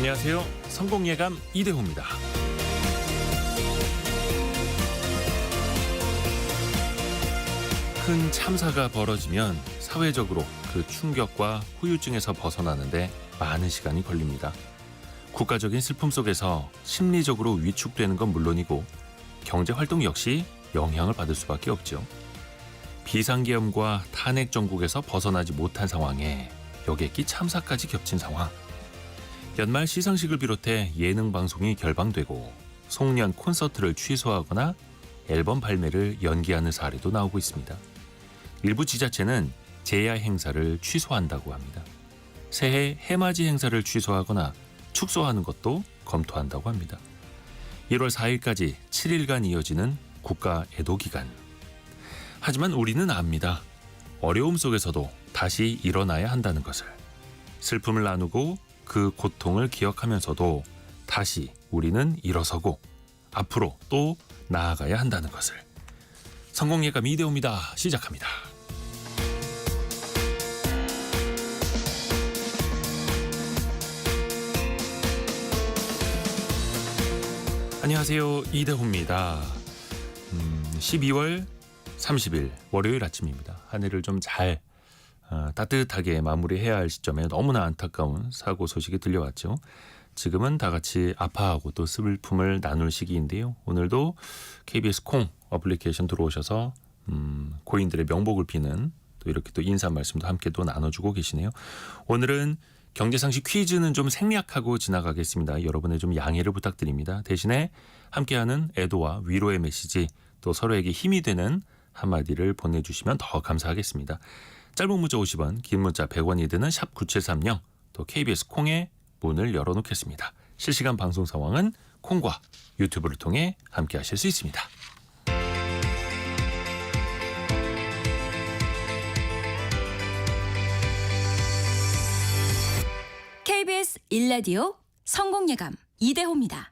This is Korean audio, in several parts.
안녕하세요. 성공예감 이대호입니다. 큰 참사가 벌어지면 사회적으로 그 충격과 후유증에서 벗어나는데 많은 시간이 걸립니다. 국가적인 슬픔 속에서 심리적으로 위축되는 건 물론이고 경제활동 역시 영향을 받을 수밖에 없죠. 비상계엄과 탄핵 정국에서 벗어나지 못한 상황에 여객기 참사까지 겹친 상황. 연말 시상식을 비롯해 예능 방송이 결방되고 송년 콘서트를 취소하거나 앨범 발매를 연기하는 사례도 나오고 있습니다. 일부 지자체는 제야 행사를 취소한다고 합니다. 새해 해맞이 행사를 취소하거나 축소하는 것도 검토한다고 합니다. 1월 4일까지 7일간 이어지는 국가 애도 기간. 하지만 우리는 압니다. 어려움 속에서도 다시 일어나야 한다는 것을. 슬픔을 나누고 그 고통을 기억하면서도 다시 우리는 일어서고 앞으로 또 나아가야 한다는 것을. 성공예감 이대호입니다. 시작합니다. 안녕하세요. 이대호입니다. 12월 30일 월요일 아침입니다. 한 해를 좀 잘 따뜻하게 마무리해야 할 시점에 너무나 안타까운 사고 소식이 들려왔죠. 지금은 다 같이 아파하고 또 슬픔을 나눌 시기인데요. 오늘도 KBS 콩 어플리케이션 들어오셔서 고인들의 명복을 비는 또 이렇게 또 인사 말씀도 함께 또 나눠주고 계시네요. 오늘은 경제상식 퀴즈는 좀 생략하고 지나가겠습니다. 여러분의 좀 양해를 부탁드립니다. 대신에 함께하는 애도와 위로의 메시지 또 서로에게 힘이 되는 한마디를 보내주시면 더 감사하겠습니다. 짧은 문자 50원, 긴 문자 100원이 드는 샵 9730, 또 KBS 콩의 문을 열어놓겠습니다. 실시간 방송 상황은 콩과 유튜브를 통해 함께하실 수 있습니다. KBS 1라디오 성공예감 이대호입니다.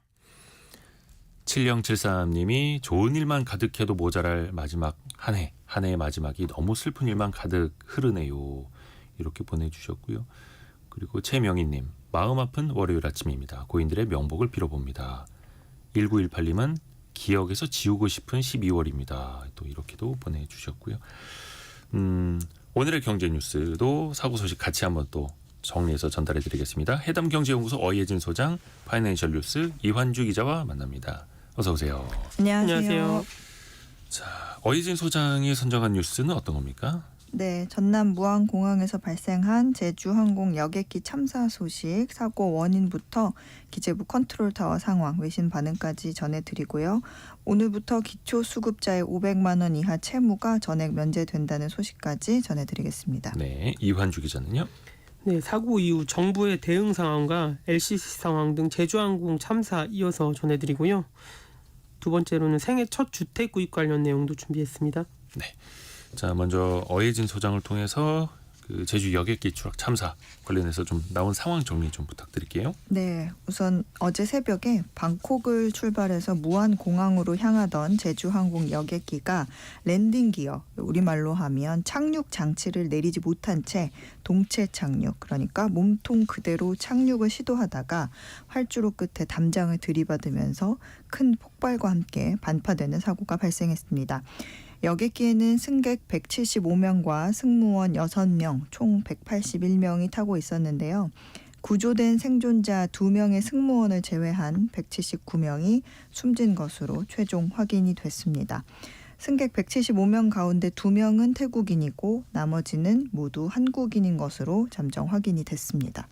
7073님이 좋은 일만 가득해도 모자랄 마지막 한 해의 마지막이 너무 슬픈 일만 가득 흐르네요. 이렇게 보내주셨고요. 그리고 최명희님, 마음 아픈 월요일 아침입니다. 고인들의 명복을 빌어봅니다. 1918님은 기억에서 지우고 싶은 12월입니다. 또 이렇게도 보내주셨고요. 오늘의 경제 뉴스도 사고 소식 같이 한번 또 정리해서 전달해 드리겠습니다. 해담경제연구소 어예진 소장, 파이낸셜 뉴스 이환주 기자와 만납니다. 어서 오세요. 안녕하세요. 자, 어예진 소장이 선정한 뉴스는 어떤 겁니까? 네, 전남 무안공항에서 발생한 제주항공 여객기 참사 소식, 사고 원인부터 기재부 컨트롤타워 상황, 외신 반응까지 전해드리고요. 오늘부터 기초수급자의 500만 원 이하 채무가 전액 면제된다는 소식까지 전해드리겠습니다. 네, 이환주 기자는요? 네, 사고 이후 정부의 대응 상황과 LCC 상황 등 제주항공 참사 이어서 전해드리고요. 두 번째로는 생애 첫 주택 구입 관련 내용도 준비했습니다. 네, 자 먼저 어예진 소장을 통해서 그 제주 여객기 추락 참사 관련해서 좀 나온 상황 정리 좀 부탁드릴게요. 네, 우선 어제 새벽에 방콕을 출발해서 무안공항으로 향하던 제주항공 여객기가 랜딩 기어, 우리말로 하면 착륙 장치를 내리지 못한 채 동체 착륙, 그러니까 몸통 그대로 착륙을 시도하다가 활주로 끝에 담장을 들이받으면서 큰 폭발과 함께 반파되는 사고가 발생했습니다. 여객기에는 승객 175명과 승무원 6명, 총 181명이 타고 있었는데요. 구조된 생존자 2명의 승무원을 제외한 179명이 숨진 것으로 최종 확인이 됐습니다. 승객 175명 가운데 2명은 태국인이고 나머지는 모두 한국인인 것으로 잠정 확인이 됐습니다.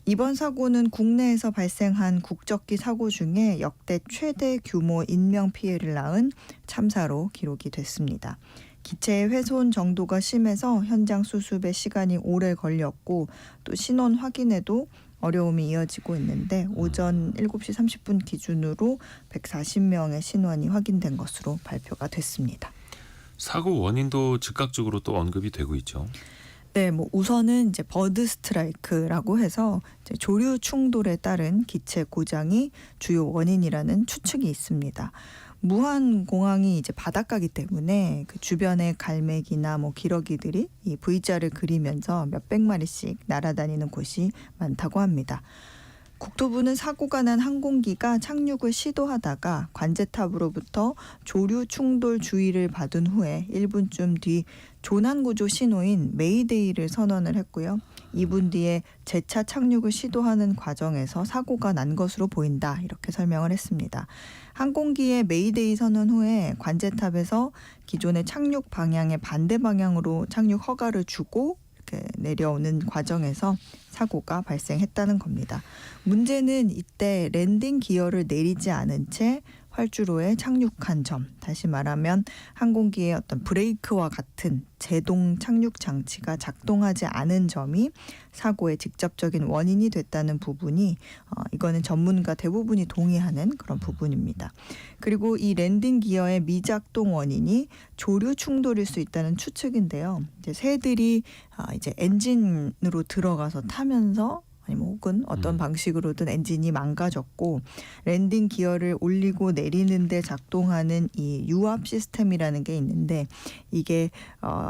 이번 사고는 국내에서 발생한 국적기 사고 중에 역대 최대 규모 인명피해를 낳은 참사로 기록이 됐습니다. 기체의 훼손 정도가 심해서 현장 수습에 시간이 오래 걸렸고 또 신원 확인에도 어려움이 이어지고 있는데 오전 7시 30분 기준으로 140명의 신원이 확인된 것으로 발표가 됐습니다. 사고 원인도 즉각적으로 또 언급이 되고 있죠. 네, 우선은 이제 버드 스트라이크라고 해서 이제 조류 충돌에 따른 기체 고장이 주요 원인이라는 추측이 있습니다. 무안 공항이 이제 바닷가기 때문에 그 주변의 갈매기나 기러기들이 이 V자를 그리면서 몇백 마리씩 날아다니는 곳이 많다고 합니다. 국토부는 사고가 난 항공기가 착륙을 시도하다가 관제탑으로부터 조류 충돌 주의를 받은 후에 1분쯤 뒤 조난구조 신호인 메이데이를 선언을 했고요. 2분 뒤에 재차 착륙을 시도하는 과정에서 사고가 난 것으로 보인다. 이렇게 설명을 했습니다. 항공기의 메이데이 선언 후에 관제탑에서 기존의 착륙 방향의 반대 방향으로 착륙 허가를 주고 이렇게 내려오는 과정에서 사고가 발생했다는 겁니다. 문제는 이때 랜딩 기어를 내리지 않은 채 활주로에 착륙한 점, 다시 말하면 항공기의 어떤 브레이크와 같은 제동 착륙 장치가 작동하지 않은 점이 사고의 직접적인 원인이 됐다는 부분이 이거는 전문가 대부분이 동의하는 그런 부분입니다. 그리고 이 랜딩 기어의 미작동 원인이 조류 충돌일 수 있다는 추측인데요. 이제 새들이 이제 엔진으로 들어가서 타면서 아니면 혹은 어떤 방식으로든 엔진이 망가졌고 랜딩 기어를 올리고 내리는데 작동하는 이 유압 시스템이라는 게 있는데 이게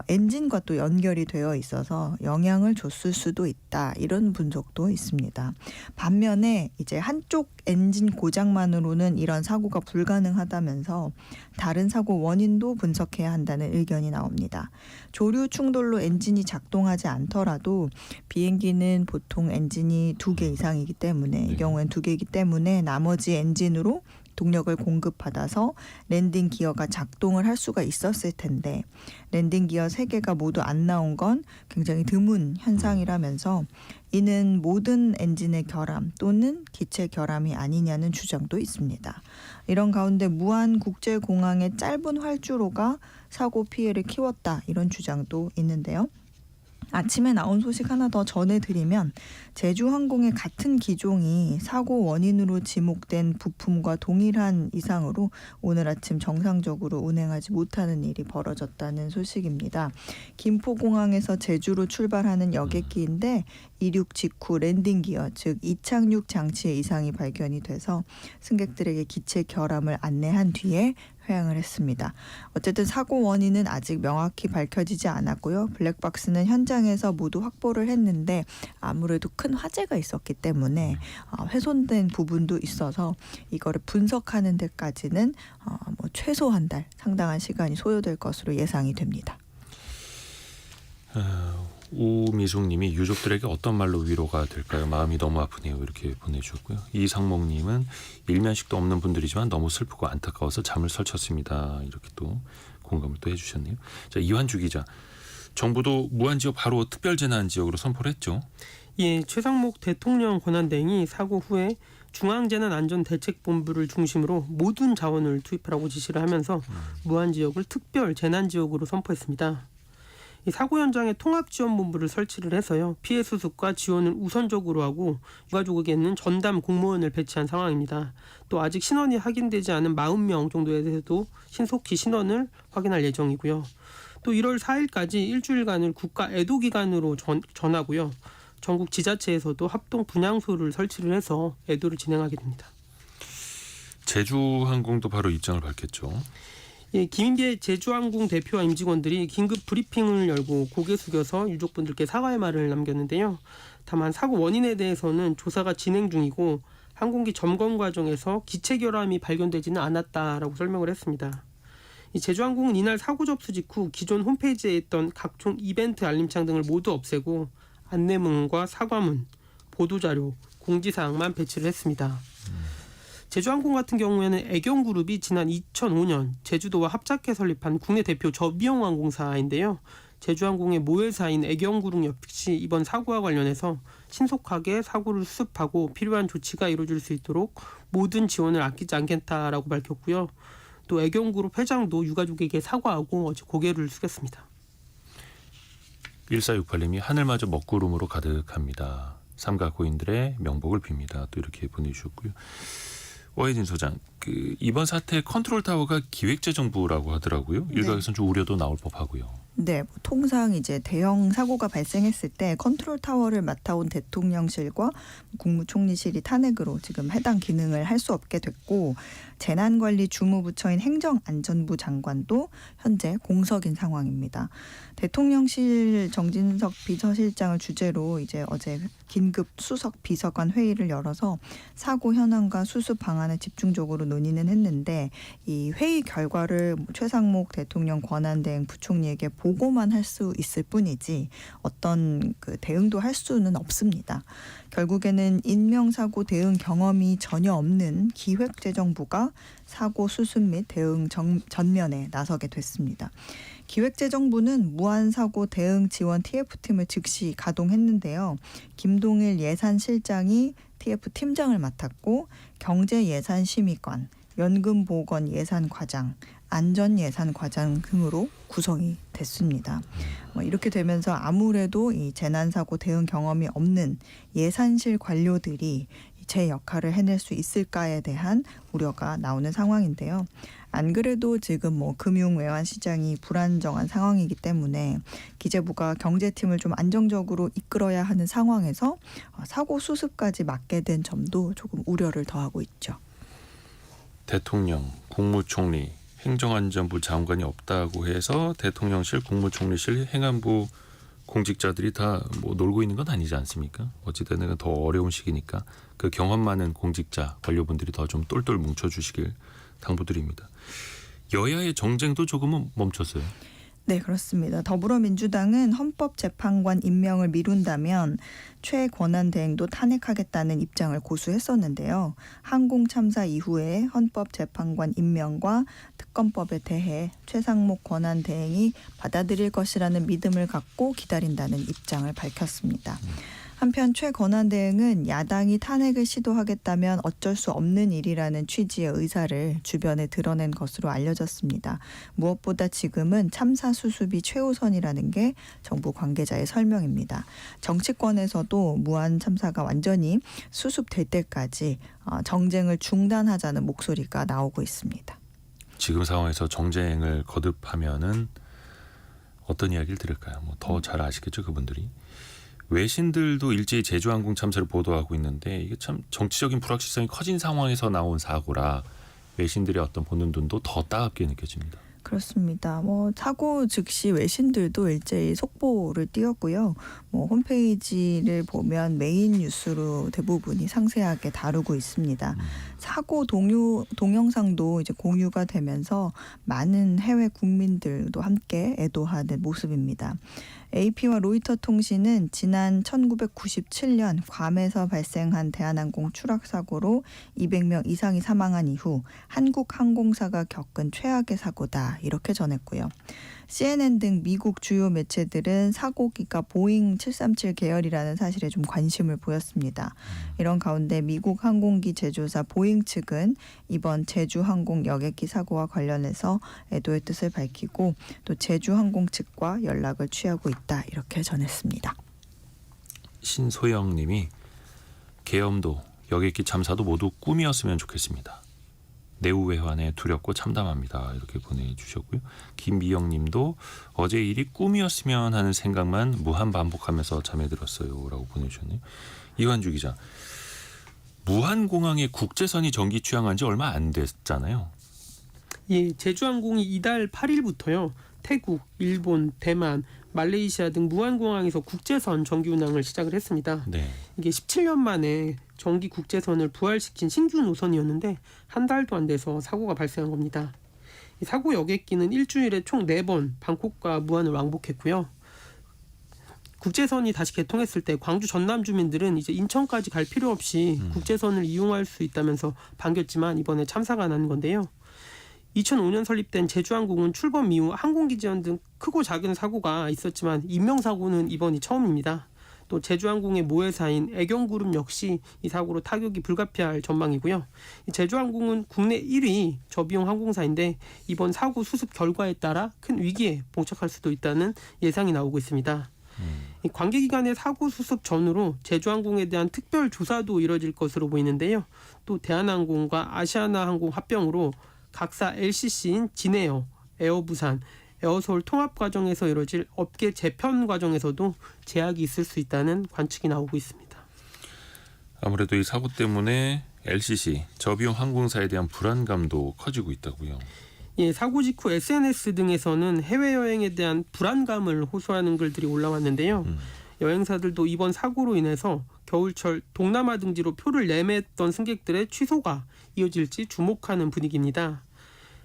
엔진과 또 연결이 되어 있어서 영향을 줬을 수도 있다. 이런 분석도 있습니다. 반면에 이제 한쪽 엔진 고장만으로는 이런 사고가 불가능하다면서 다른 사고 원인도 분석해야 한다는 의견이 나옵니다. 조류 충돌로 엔진이 작동하지 않더라도 비행기는 보통 엔진이 2개 이상이기 때문에 이 경우엔 2개이기 때문에 나머지 엔진으로 동력을 공급받아서 랜딩 기어가 작동을 할 수가 있었을 텐데 랜딩 기어 3개가 모두 안 나온 건 굉장히 드문 현상이라면서 이는 모든 엔진의 결함 또는 기체 결함이 아니냐는 주장도 있습니다. 이런 가운데 무안국제공항의 짧은 활주로가 사고 피해를 키웠다 이런 주장도 있는데요. 아침에 나온 소식 하나 더 전해드리면 제주항공의 같은 기종이 사고 원인으로 지목된 부품과 동일한 이상으로 오늘 아침 정상적으로 운행하지 못하는 일이 벌어졌다는 소식입니다. 김포공항에서 제주로 출발하는 여객기인데 이륙 직후 랜딩 기어 즉 이착륙 장치에 이상이 발견이 돼서 승객들에게 기체 결함을 안내한 뒤에 회항을 했습니다. 어쨌든 사고 원인은 아직 명확히 밝혀지지 않았고요. 블랙박스는 현장에서 모두 확보를 했는데 아무래도 큰 화재가 있었기 때문에 훼손된 부분도 있어서 이거를 분석하는 데까지는 최소 한 달 상당한 시간이 소요될 것으로 예상이 됩니다. 오미숙님이 유족들에게 어떤 말로 위로가 될까요? 마음이 너무 아프네요. 이렇게 보내주셨고요. 이상목님은 일면식도 없는 분들이지만 너무 슬프고 안타까워서 잠을 설쳤습니다. 이렇게 또 공감을 또 해주셨네요. 자, 이완주 기자, 정부도 무안지역 바로 특별재난지역으로 선포를 했죠. 예, 최상목 대통령 권한대행이 사고 후에 중앙재난안전대책본부를 중심으로 모든 자원을 투입하라고 지시를 하면서 무안지역을 특별재난지역으로 선포했습니다. 이 사고 현장에 통합지원본부를 설치를 해서요. 피해 수습과 지원을 우선적으로 하고 유가족에게는 전담 공무원을 배치한 상황입니다. 또 아직 신원이 확인되지 않은 40명 정도에 대해서도 신속히 신원을 확인할 예정이고요. 또 1월 4일까지 일주일간을 국가 애도기간으로 전하고요. 전국 지자체에서도 합동 분향소를 설치를 해서 애도를 진행하게 됩니다. 제주항공도 바로 입장을 밝혔죠. 예, 김인계 제주항공 대표와 임직원들이 긴급 브리핑을 열고 고개 숙여서 유족분들께 사과의 말을 남겼는데요. 다만 사고 원인에 대해서는 조사가 진행 중이고 항공기 점검 과정에서 기체 결함이 발견되지는 않았다라고 설명을 했습니다. 이 제주항공은 이날 사고 접수 직후 기존 홈페이지에 있던 각종 이벤트 알림창 등을 모두 없애고 안내문과 사과문, 보도자료, 공지사항만 배치를 했습니다. 제주항공 같은 경우에는 애경그룹이 지난 2005년 제주도와 합작해 설립한 국내 대표 저비용항공사인데요. 제주항공의 모회사인 애경그룹 역시 이번 사고와 관련해서 신속하게 사고를 수습하고 필요한 조치가 이루어질 수 있도록 모든 지원을 아끼지 않겠다라고 밝혔고요. 또 애경그룹 회장도 유가족에게 사과하고 어제 고개를 숙였습니다. 1468님이 하늘마저 먹구름으로 가득합니다. 삼가 고인들의 명복을 빕니다. 또 이렇게 보내주셨고요. 오해진 소장, 이번 사태 컨트롤 타워가 기획재정부라고 하더라고요. 일각에서는 좀 우려도 나올 법하고요. 네, 통상 이제 대형 사고가 발생했을 때 컨트롤 타워를 맡아온 대통령실과 국무총리실이 탄핵으로 지금 해당 기능을 할 수 없게 됐고, 재난관리 주무부처인 행정안전부 장관도 현재 공석인 상황입니다. 대통령실 정진석 비서실장을 주제로 이제 어제 긴급 수석 비서관 회의를 열어서 사고 현황과 수습 방안을 집중적으로 논의는 했는데, 이 회의 결과를 최상목 대통령 권한대행 부총리에게 보고만 할 수 있을 뿐이지 어떤 그 대응도 할 수는 없습니다. 결국에는 인명사고 대응 경험이 전혀 없는 기획재정부가 사고 수습 및 대응 전면에 나서게 됐습니다. 기획재정부는 무한사고 대응 지원 TF팀을 즉시 가동했는데요. 김동일 예산실장이 TF팀장을 맡았고, 경제예산심의관, 연금보건예산과장, 안전예산과장 등으로 구성이 됐습니다. 이렇게 되면서 아무래도 이 재난사고 대응 경험이 없는 예산실 관료들이 제 역할을 해낼 수 있을까에 대한 우려가 나오는 상황인데요. 안 그래도 지금 금융외환 시장이 불안정한 상황이기 때문에 기재부가 경제팀을 좀 안정적으로 이끌어야 하는 상황에서 사고 수습까지 맡게 된 점도 조금 우려를 더하고 있죠. 대통령, 국무총리, 행정안전부 장관이 없다고 해서 대통령실, 국무총리실, 행안부 공직자들이 다 놀고 있는 건 아니지 않습니까? 어찌되든 더 어려운 시기니까 그 경험 많은 공직자, 관료분들이 더 좀 똘똘 뭉쳐주시길 당부드립니다. 여야의 정쟁도 조금은 멈췄어요. 네, 그렇습니다. 더불어민주당은 헌법재판관 임명을 미룬다면 최권한대행도 탄핵하겠다는 입장을 고수했었는데요. 항공참사 이후에 헌법재판관 임명과 특검법에 대해 최상목 권한대행이 받아들일 것이라는 믿음을 갖고 기다린다는 입장을 밝혔습니다. 한편 최 권한대행은 야당이 탄핵을 시도하겠다면 어쩔 수 없는 일이라는 취지의 의사를 주변에 드러낸 것으로 알려졌습니다. 무엇보다 지금은 참사 수습이 최우선이라는 게 정부 관계자의 설명입니다. 정치권에서도 무한 참사가 완전히 수습될 때까지 정쟁을 중단하자는 목소리가 나오고 있습니다. 지금 상황에서 정쟁을 거듭하면은 어떤 이야기를 들을까요? 더 잘 아시겠죠, 그분들이. 외신들도 일제히 제주항공 참사를 보도하고 있는데 이게 참 정치적인 불확실성이 커진 상황에서 나온 사고라 외신들의 어떤 보는 눈도 더 따갑게 느껴집니다. 그렇습니다. 사고 즉시 외신들도 일제히 속보를 띄웠고요. 홈페이지를 보면 메인 뉴스로 대부분이 상세하게 다루고 있습니다. 사고 동영상도 이제 공유가 되면서 많은 해외 국민들도 함께 애도하는 모습입니다. AP와 로이터 통신은 지난 1997년 괌에서 발생한 대한항공 추락 사고로 200명 이상이 사망한 이후 한국 항공사가 겪은 최악의 사고다 이렇게 전했고요. CNN 등 미국 주요 매체들은 사고기가 보잉 737 계열이라는 사실에 좀 관심을 보였습니다. 이런 가운데 미국 항공기 제조사 보잉 측은 이번 제주항공 여객기 사고와 관련해서 애도의 뜻을 밝히고 또 제주항공 측과 연락을 취하고 있다 이렇게 전했습니다. 신소영 님이 계엄도 여객기 참사도 모두 꿈이었으면 좋겠습니다. 내후회환에 두렵고 참담합니다. 이렇게 보내주셨고요. 김미영 님도 어제 일이 꿈이었으면 하는 생각만 무한 반복하면서 잠에 들었어요. 라고 보내주셨네요. 이완주 기자, 무한공항에 국제선이 전기 취항한 지 얼마 안 됐잖아요. 예, 제주항공이 이달 8일부터요. 태국, 일본, 대만, 말레이시아 등 무한공항에서 국제선 정기 운항을 시작을 했습니다. 네. 이게 17년 만에 정기 국제선을 부활시킨 신규 노선이었는데 한 달도 안 돼서 사고가 발생한 겁니다. 이 사고 여객기는 일주일에 총 4번 방콕과 무안을 왕복했고요. 국제선이 다시 개통했을 때 광주 전남 주민들은 이제 인천까지 갈 필요 없이 국제선을 이용할 수 있다면서 반겼지만 이번에 참사가 난 건데요. 2005년 설립된 제주항공은 출범 이후 항공기 지연 등 크고 작은 사고가 있었지만 인명사고는 이번이 처음입니다. 또 제주항공의 모회사인 애경그룹 역시 이 사고로 타격이 불가피할 전망이고요. 제주항공은 국내 1위 저비용 항공사인데 이번 사고 수습 결과에 따라 큰 위기에 봉착할 수도 있다는 예상이 나오고 있습니다. 관계기관의 사고 수습 전후로 제주항공에 대한 특별 조사도 이뤄질 것으로 보이는데요. 또 대한항공과 아시아나항공 합병으로 각사 LCC인 진에어, 에어부산, 에어서울 통합 과정에서 이뤄질 업계 재편 과정에서도 제약이 있을 수 있다는 관측이 나오고 있습니다. 아무래도 이 사고 때문에 LCC 저비용 항공사에 대한 불안감도 커지고 있다고요. 예, 사고 직후 SNS 등에서는 해외여행에 대한 불안감을 호소하는 글들이 올라왔는데요. 여행사들도 이번 사고로 인해서 겨울철 동남아 등지로 표를 예매했던 승객들의 취소가 이어질지 주목하는 분위기입니다.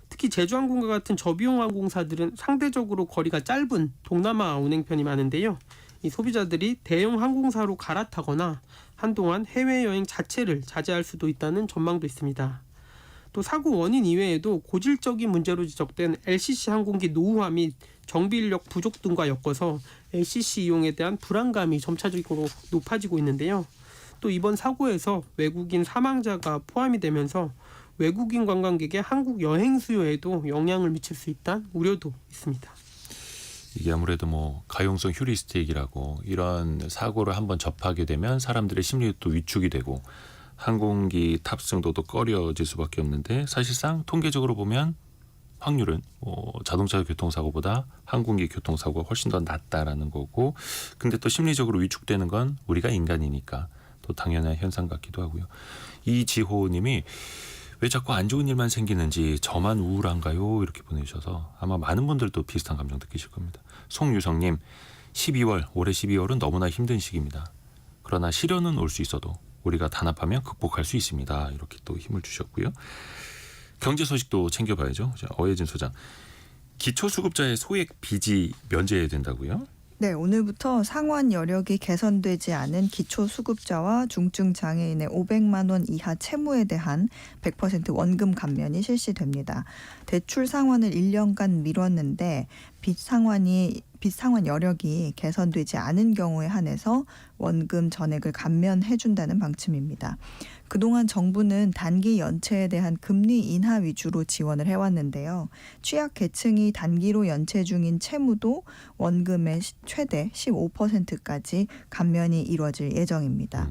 특히 제주항공과 같은 저비용 항공사들은 상대적으로 거리가 짧은 동남아 운행편이 많은데요. 이 소비자들이 대형 항공사로 갈아타거나 한동안 해외여행 자체를 자제할 수도 있다는 전망도 있습니다. 또 사고 원인 이외에도 고질적인 문제로 지적된 LCC 항공기 노후화 및 정비 인력 부족 등과 엮어서 LCC 이용에 대한 불안감이 점차적으로 높아지고 있는데요. 또 이번 사고에서 외국인 사망자가 포함이 되면서 외국인 관광객의 한국 여행 수요에도 영향을 미칠 수 있다는 우려도 있습니다. 이게 아무래도 뭐 가용성 휴리스틱이라고 이런 사고를 한번 접하게 되면 사람들의 심리도 또 위축이 되고 항공기 탑승도 또 꺼려질 수밖에 없는데 사실상 통계적으로 보면 확률은 자동차 교통사고보다 항공기 교통사고가 훨씬 더 낮다라는 거고 근데 또 심리적으로 위축되는 건 우리가 인간이니까 또 당연한 현상 같기도 하고요. 이지호님이 왜 자꾸 안 좋은 일만 생기는지 저만 우울한가요? 이렇게 보내주셔서 아마 많은 분들도 비슷한 감정 느끼실 겁니다. 송유성님 12월 올해 12월은 너무나 힘든 시기입니다. 그러나 시련은 올 수 있어도 우리가 단합하면 극복할 수 있습니다. 이렇게 또 힘을 주셨고요. 경제 소식도 챙겨봐야죠. 어예진 소장. 기초수급자의 소액 빚이 면제해야 된다고요? 네, 오늘부터 상환 여력이 개선되지 않은 기초수급자와 중증 장애인의 500만 원 이하 채무에 대한 100% 원금 감면이 실시됩니다. 대출 상환을 1년간 미뤘는데 빚 상환 여력이 개선되지 않은 경우에 한해서 원금 전액을 감면해준다는 방침입니다. 그동안 정부는 단기 연체에 대한 금리 인하 위주로 지원을 해왔는데요. 취약계층이 단기로 연체 중인 채무도 원금의 최대 15%까지 감면이 이루어질 예정입니다.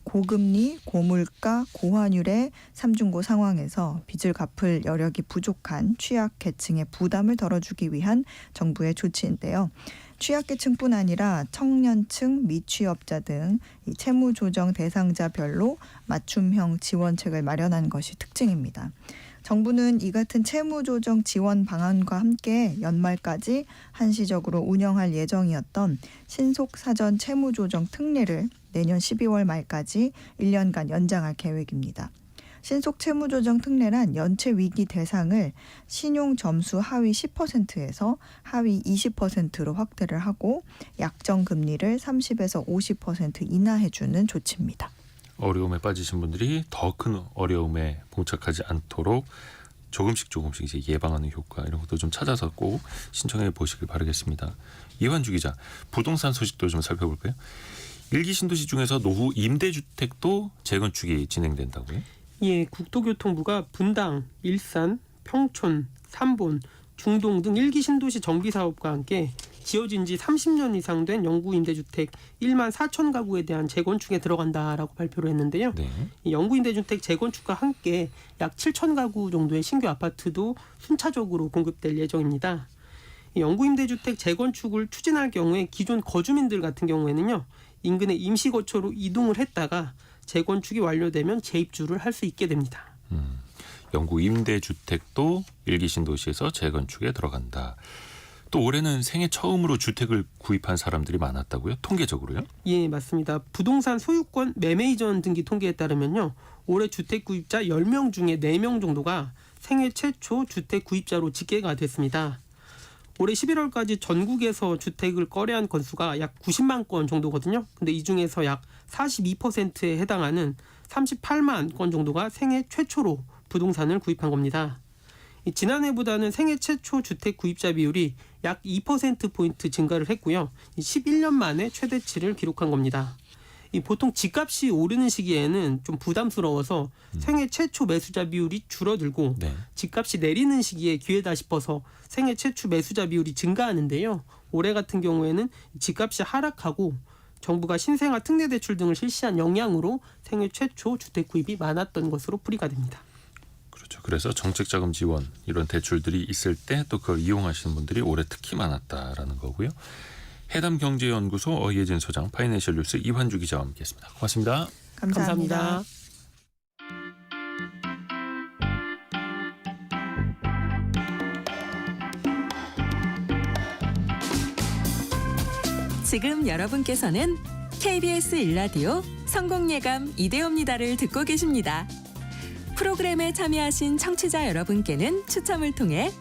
고금리, 고물가, 고환율의 삼중고 상황에서 빚을 갚을 여력이 부족한 취약계층의 부담을 덜어주기 위한 정부의 조치인데요. 취약계층뿐 아니라 청년층, 미취업자 등 이 채무조정 대상자별로 맞춤형 지원책을 마련한 것이 특징입니다. 정부는 이 같은 채무조정 지원 방안과 함께 연말까지 한시적으로 운영할 예정이었던 신속사전 채무조정 특례를 내년 12월 말까지 1년간 연장할 계획입니다. 신속 채무조정 특례란 연체 위기 대상을 신용 점수 하위 10%에서 하위 20%로 확대를 하고 약정 금리를 30에서 50% 인하해주는 조치입니다. 어려움에 빠지신 분들이 더 큰 어려움에 봉착하지 않도록 조금씩 이제 예방하는 효과 이런 것도 좀 찾아서 꼭 신청해 보시길 바라겠습니다. 이완주 기자, 부동산 소식도 좀 살펴볼까요? 일기 신도시 중에서 노후 임대주택도 재건축이 진행된다고요? 예, 국토교통부가 분당, 일산, 평촌, 삼본, 중동 등 1기 신도시 정비 사업과 함께 지어진 지 30년 이상 된 영구 임대주택 1만 4천 가구에 대한 재건축에 들어간다라고 발표를 했는데요. 네. 이 영구 임대주택 재건축과 함께 약 7천 가구 정도의 신규 아파트도 순차적으로 공급될 예정입니다. 이 영구 임대주택 재건축을 추진할 경우에 기존 거주민들 같은 경우에는요. 인근의 임시거처로 이동을 했다가 재건축이 완료되면 재입주를 할 수 있게 됩니다. 영구 임대주택도 일기 신도시에서 재건축에 들어간다. 또 올해는 생애 처음으로 주택을 구입한 사람들이 많았다고요? 통계적으로요? 예, 맞습니다. 부동산 소유권 매매 이전 등기 통계에 따르면요. 올해 주택 구입자 10명 중에 4명 정도가 생애 최초 주택 구입자로 집계가 됐습니다. 올해 11월까지 전국에서 주택을 거래한 건수가 약 90만 건 정도거든요. 근데 이 중에서 약 42%에 해당하는 38만 건 정도가 생애 최초로 부동산을 구입한 겁니다. 지난해보다는 생애 최초 주택 구입자 비율이 약 2%포인트 증가를 했고요. 11년 만에 최대치를 기록한 겁니다. 보통 집값이 오르는 시기에는 좀 부담스러워서 생애 최초 매수자 비율이 줄어들고 네. 집값이 내리는 시기에 기회다 싶어서 생애 최초 매수자 비율이 증가하는데요. 올해 같은 경우에는 집값이 하락하고 정부가 신생아 특례 대출 등을 실시한 영향으로 생애 최초 주택 구입이 많았던 것으로 풀이가 됩니다. 그렇죠. 그래서 정책자금 지원 이런 대출들이 있을 때 또 그걸 이용하시는 분들이 올해 특히 많았다라는 거고요. 해담경제연구소 어예진 소장, 파이낸셜 뉴스 이환주 기자와 함께했습니다. 고맙습니다. 감사합니다. 지금 여러분께서는 KBS 일라디오 성공예감 이대호입니다를 듣고 계십니다. 프로그램에 참여하신 청취자 여러분께는 추첨을 통해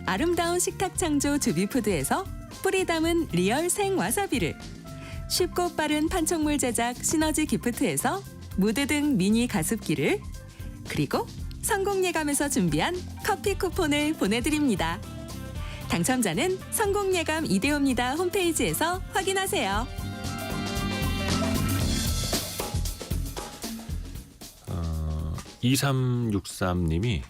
아름다운 식탁 창조 주비푸드에서 뿌리 담은 리얼 생 와사비를, 쉽고 빠른 판촉물 제작 시너지 기프트에서 무드 등 미니 가습기를, 그리고 성공예감에서 준비한 커피 쿠폰을 보내드립니다. 당첨자는 성공예감 이대호입니다 홈페이지에서 확인하세요. 2363님이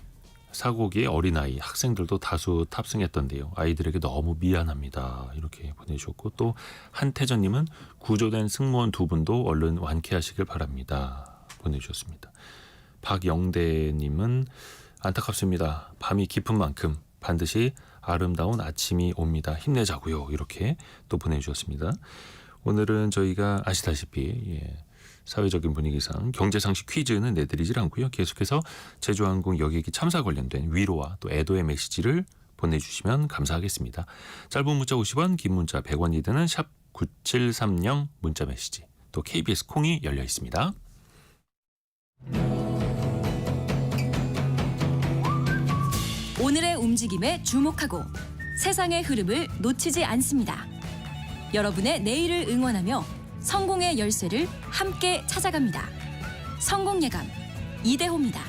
사고기에 어린아이, 학생들도 다수 탑승했던데요. 아이들에게 너무 미안합니다. 이렇게 보내주셨고, 또 한태전님은 구조된 승무원 2분도 얼른 완쾌하시길 바랍니다. 보내주셨습니다. 박영대님은 안타깝습니다. 밤이 깊은 만큼 반드시 아름다운 아침이 옵니다. 힘내자고요. 이렇게 또 보내주셨습니다. 오늘은 저희가 아시다시피 사회적인 분위기상 경제상식 퀴즈는 내드리질 않고요. 계속해서 제주항공 여객기 참사 관련된 위로와 또 애도의 메시지를 보내주시면 감사하겠습니다. 짧은 문자 50원, 긴 문자 100원이 드는 샵 9730 문자 메시지, 또 KBS 콩이 열려 있습니다. 오늘의 움직임에 주목하고 세상의 흐름을 놓치지 않습니다. 여러분의 내일을 응원하며 성공의 열쇠를 함께 찾아갑니다. 성공예감 이대호입니다.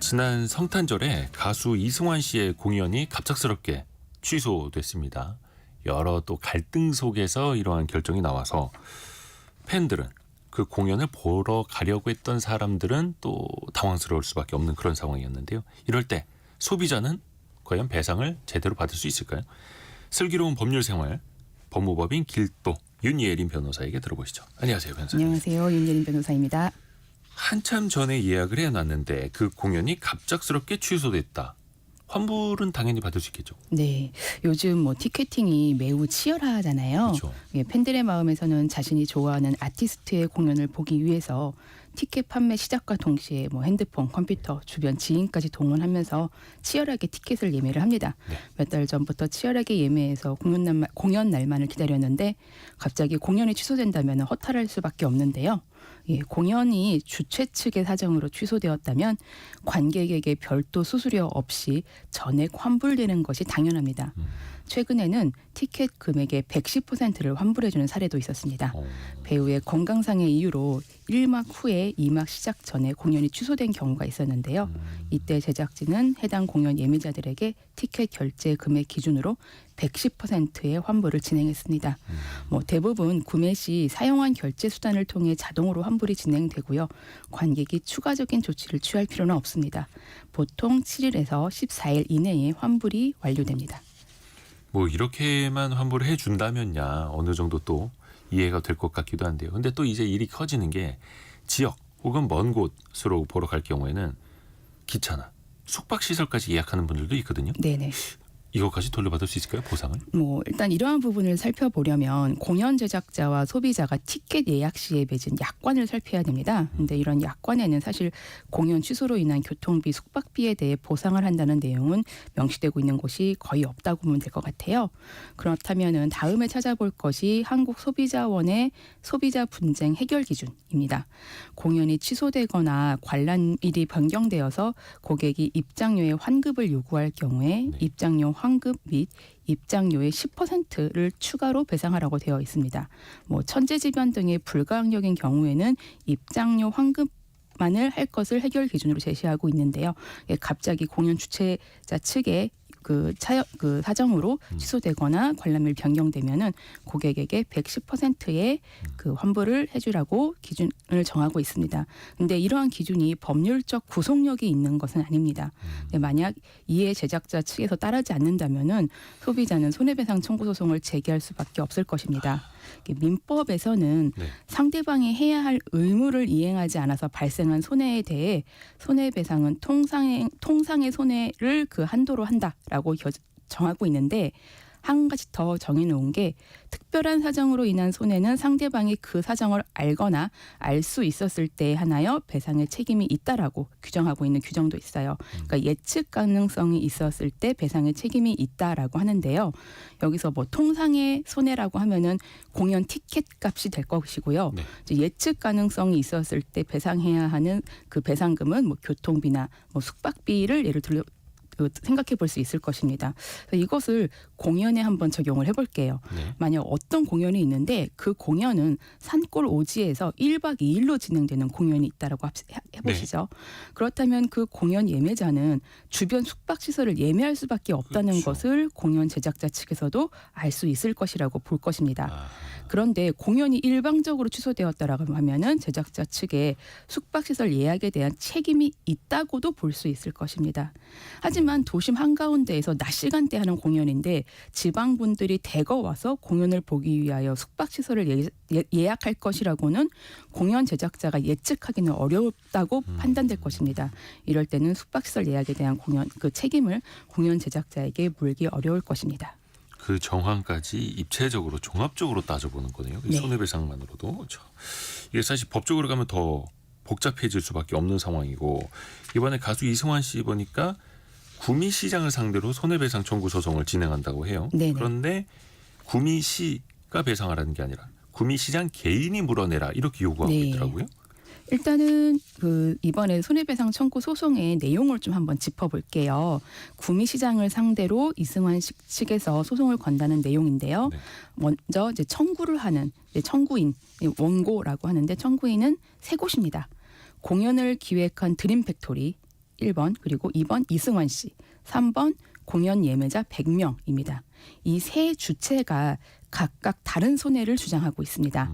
지난 성탄절에 가수 이승환 씨의 공연이 갑작스럽게 취소됐습니다. 여러 또 갈등 속에서 이러한 결정이 나와서 팬들은, 그 공연을 보러 가려고 했던 사람들은 또 당황스러울 수밖에 없는 그런 상황이었는데요. 이럴 때 소비자는 과연 배상을 제대로 받을 수 있을까요? 슬기로운 법률생활 법무법인 길도 윤예린 변호사에게 들어보시죠. 안녕하세요, 변호사님. 안녕하세요. 윤예린 변호사입니다. 한참 전에 예약을 해놨는데 그 공연이 갑작스럽게 취소됐다. 환불은 당연히 받을 수 있겠죠. 네, 요즘 티켓팅이 매우 치열하잖아요. 그렇죠. 팬들의 마음에서는 자신이 좋아하는 아티스트의 공연을 보기 위해서 티켓 판매 시작과 동시에 핸드폰, 컴퓨터, 주변 지인까지 동원하면서 치열하게 티켓을 예매를 합니다. 네. 몇 달 전부터 치열하게 예매해서 공연 날만을 기다렸는데 갑자기 공연이 취소된다면 허탈할 수밖에 없는데요. 공연이 주최 측의 사정으로 취소되었다면 관객에게 별도 수수료 없이 전액 환불되는 것이 당연합니다. 최근에는 티켓 금액의 110%를 환불해주는 사례도 있었습니다. 배우의 건강상의 이유로 1막 후에 2막 시작 전에 공연이 취소된 경우가 있었는데요. 이때 제작진은 해당 공연 예매자들에게 티켓 결제 금액 기준으로 110%의 환불을 진행했습니다. 대부분 구매 시 사용한 결제 수단을 통해 자동으로 환불이 진행되고요. 관객이 추가적인 조치를 취할 필요는 없습니다. 보통 7일에서 14일 이내에 환불이 완료됩니다. 이렇게만 환불을 해준다면야 어느 정도 또 이해가 될 것 같기도 한데요. 근데 또 이제 일이 커지는 게 지역 혹은 먼 곳으로 보러 갈 경우에는 기차나 숙박시설까지 예약하는 분들도 있거든요. 네네. 이것까지 돌려받을 수 있을까요? 보상을? 일단 이러한 부분을 살펴보려면 공연 제작자와 소비자가 티켓 예약 시에 맺은 약관을 살펴야 됩니다. 근데 이런 약관에는 사실 공연 취소로 인한 교통비, 숙박비에 대해 보상을 한다는 내용은 명시되고 있는 곳이 거의 없다고 보면 될 것 같아요. 그렇다면은 다음에 찾아볼 것이 한국소비자원의 소비자 분쟁 해결 기준입니다. 공연이 취소되거나 관람일이 변경되어서 고객이 입장료의 환급을 요구할 경우에 입장료 환급 및 입장료의 10%를 추가로 배상하라고 되어 있습니다. 천재지변 등의 불가항력인 경우에는 입장료 환급만을 할 것을 해결 기준으로 제시하고 있는데요. 갑자기 공연 주최자 측의 그 사정으로 취소되거나 관람일 변경되면은 고객에게 110%의 그 환불을 해주라고 기준을 정하고 있습니다. 근데 이러한 기준이 법률적 구속력이 있는 것은 아닙니다. 만약 이에 제작자 측에서 따르지 않는다면은 소비자는 손해배상 청구 소송을 제기할 수밖에 없을 것입니다. 민법에서는 네. 상대방이 해야 할 의무를 이행하지 않아서 발생한 손해에 대해 손해배상은 통상의 손해를 그 한도로 한다라고 정하고 있는데 한 가지 더 정해놓은 게 특별한 사정으로 인한 손해는 상대방이 그 사정을 알거나 알 수 있었을 때에 한하여 배상의 책임이 있다라고 규정하고 있는 규정도 있어요. 그러니까 예측 가능성이 있었을 때 배상의 책임이 있다라고 하는데요. 여기서 뭐 통상의 손해라고 하면은 공연 티켓 값이 될 것이고요. 네. 이제 예측 가능성이 있었을 때 배상해야 하는 그 배상금은 뭐 교통비나 뭐 숙박비를 예를 들어 생각해 볼 수 있을 것입니다. 이것을 공연에 한번 적용을 해볼게요. 네. 만약 어떤 공연이 있는데 그 공연은 산골 오지에서 1박 2일로 진행되는 공연이 있다라고 해보시죠. 그렇다면 그 공연 예매자는 주변 숙박시설을 예매할 수밖에 없다는 그렇죠. 것을 공연 제작자 측에서도 알 수 있을 것이라고 볼 것입니다. 아, 그런데 공연이 일방적으로 취소되었다라고 하면은 제작자 측에 숙박시설 예약에 대한 책임이 있다고도 볼 수 있을 것입니다. 하지만 도심 한가운데에서 낮 시간대 하는 공연인데 지방분들이 대거 와서 공연을 보기 위하여 숙박시설을 예약할 것이라고는 공연 제작자가 예측하기는 어렵다고 판단될 것입니다. 이럴 때는 숙박시설 예약에 대한 그 책임을 공연 제작자에게 물기 어려울 것입니다. 그 정황까지 입체적으로 종합적으로 따져보는 거네요. 이 네. 손해배상만으로도. 그렇죠. 이게 사실 법적으로 가면 더 복잡해질 수밖에 없는 상황이고 이번에 가수 이승환 씨 보니까 구미시장을 상대로 손해배상 청구 소송을 진행한다고 해요. 네네. 그런데 구미시가 배상하라는 게 아니라 구미시장 개인이 물어내라 이렇게 요구하고 네. 있더라고요. 일단은 그 이번에 손해배상 청구 소송의 내용을 좀 한번 짚어볼게요. 구미시장을 상대로 이승환 씨 측에서 소송을 건다는 내용인데요. 네. 먼저 이제 청구를 하는 청구인 원고라고 하는데 청구인은 세 곳입니다. 공연을 기획한 드림팩토리 1번 그리고 2번 이승환 씨, 3번 공연 예매자 100명입니다. 이 세 주체가 각각 다른 손해를 주장하고 있습니다.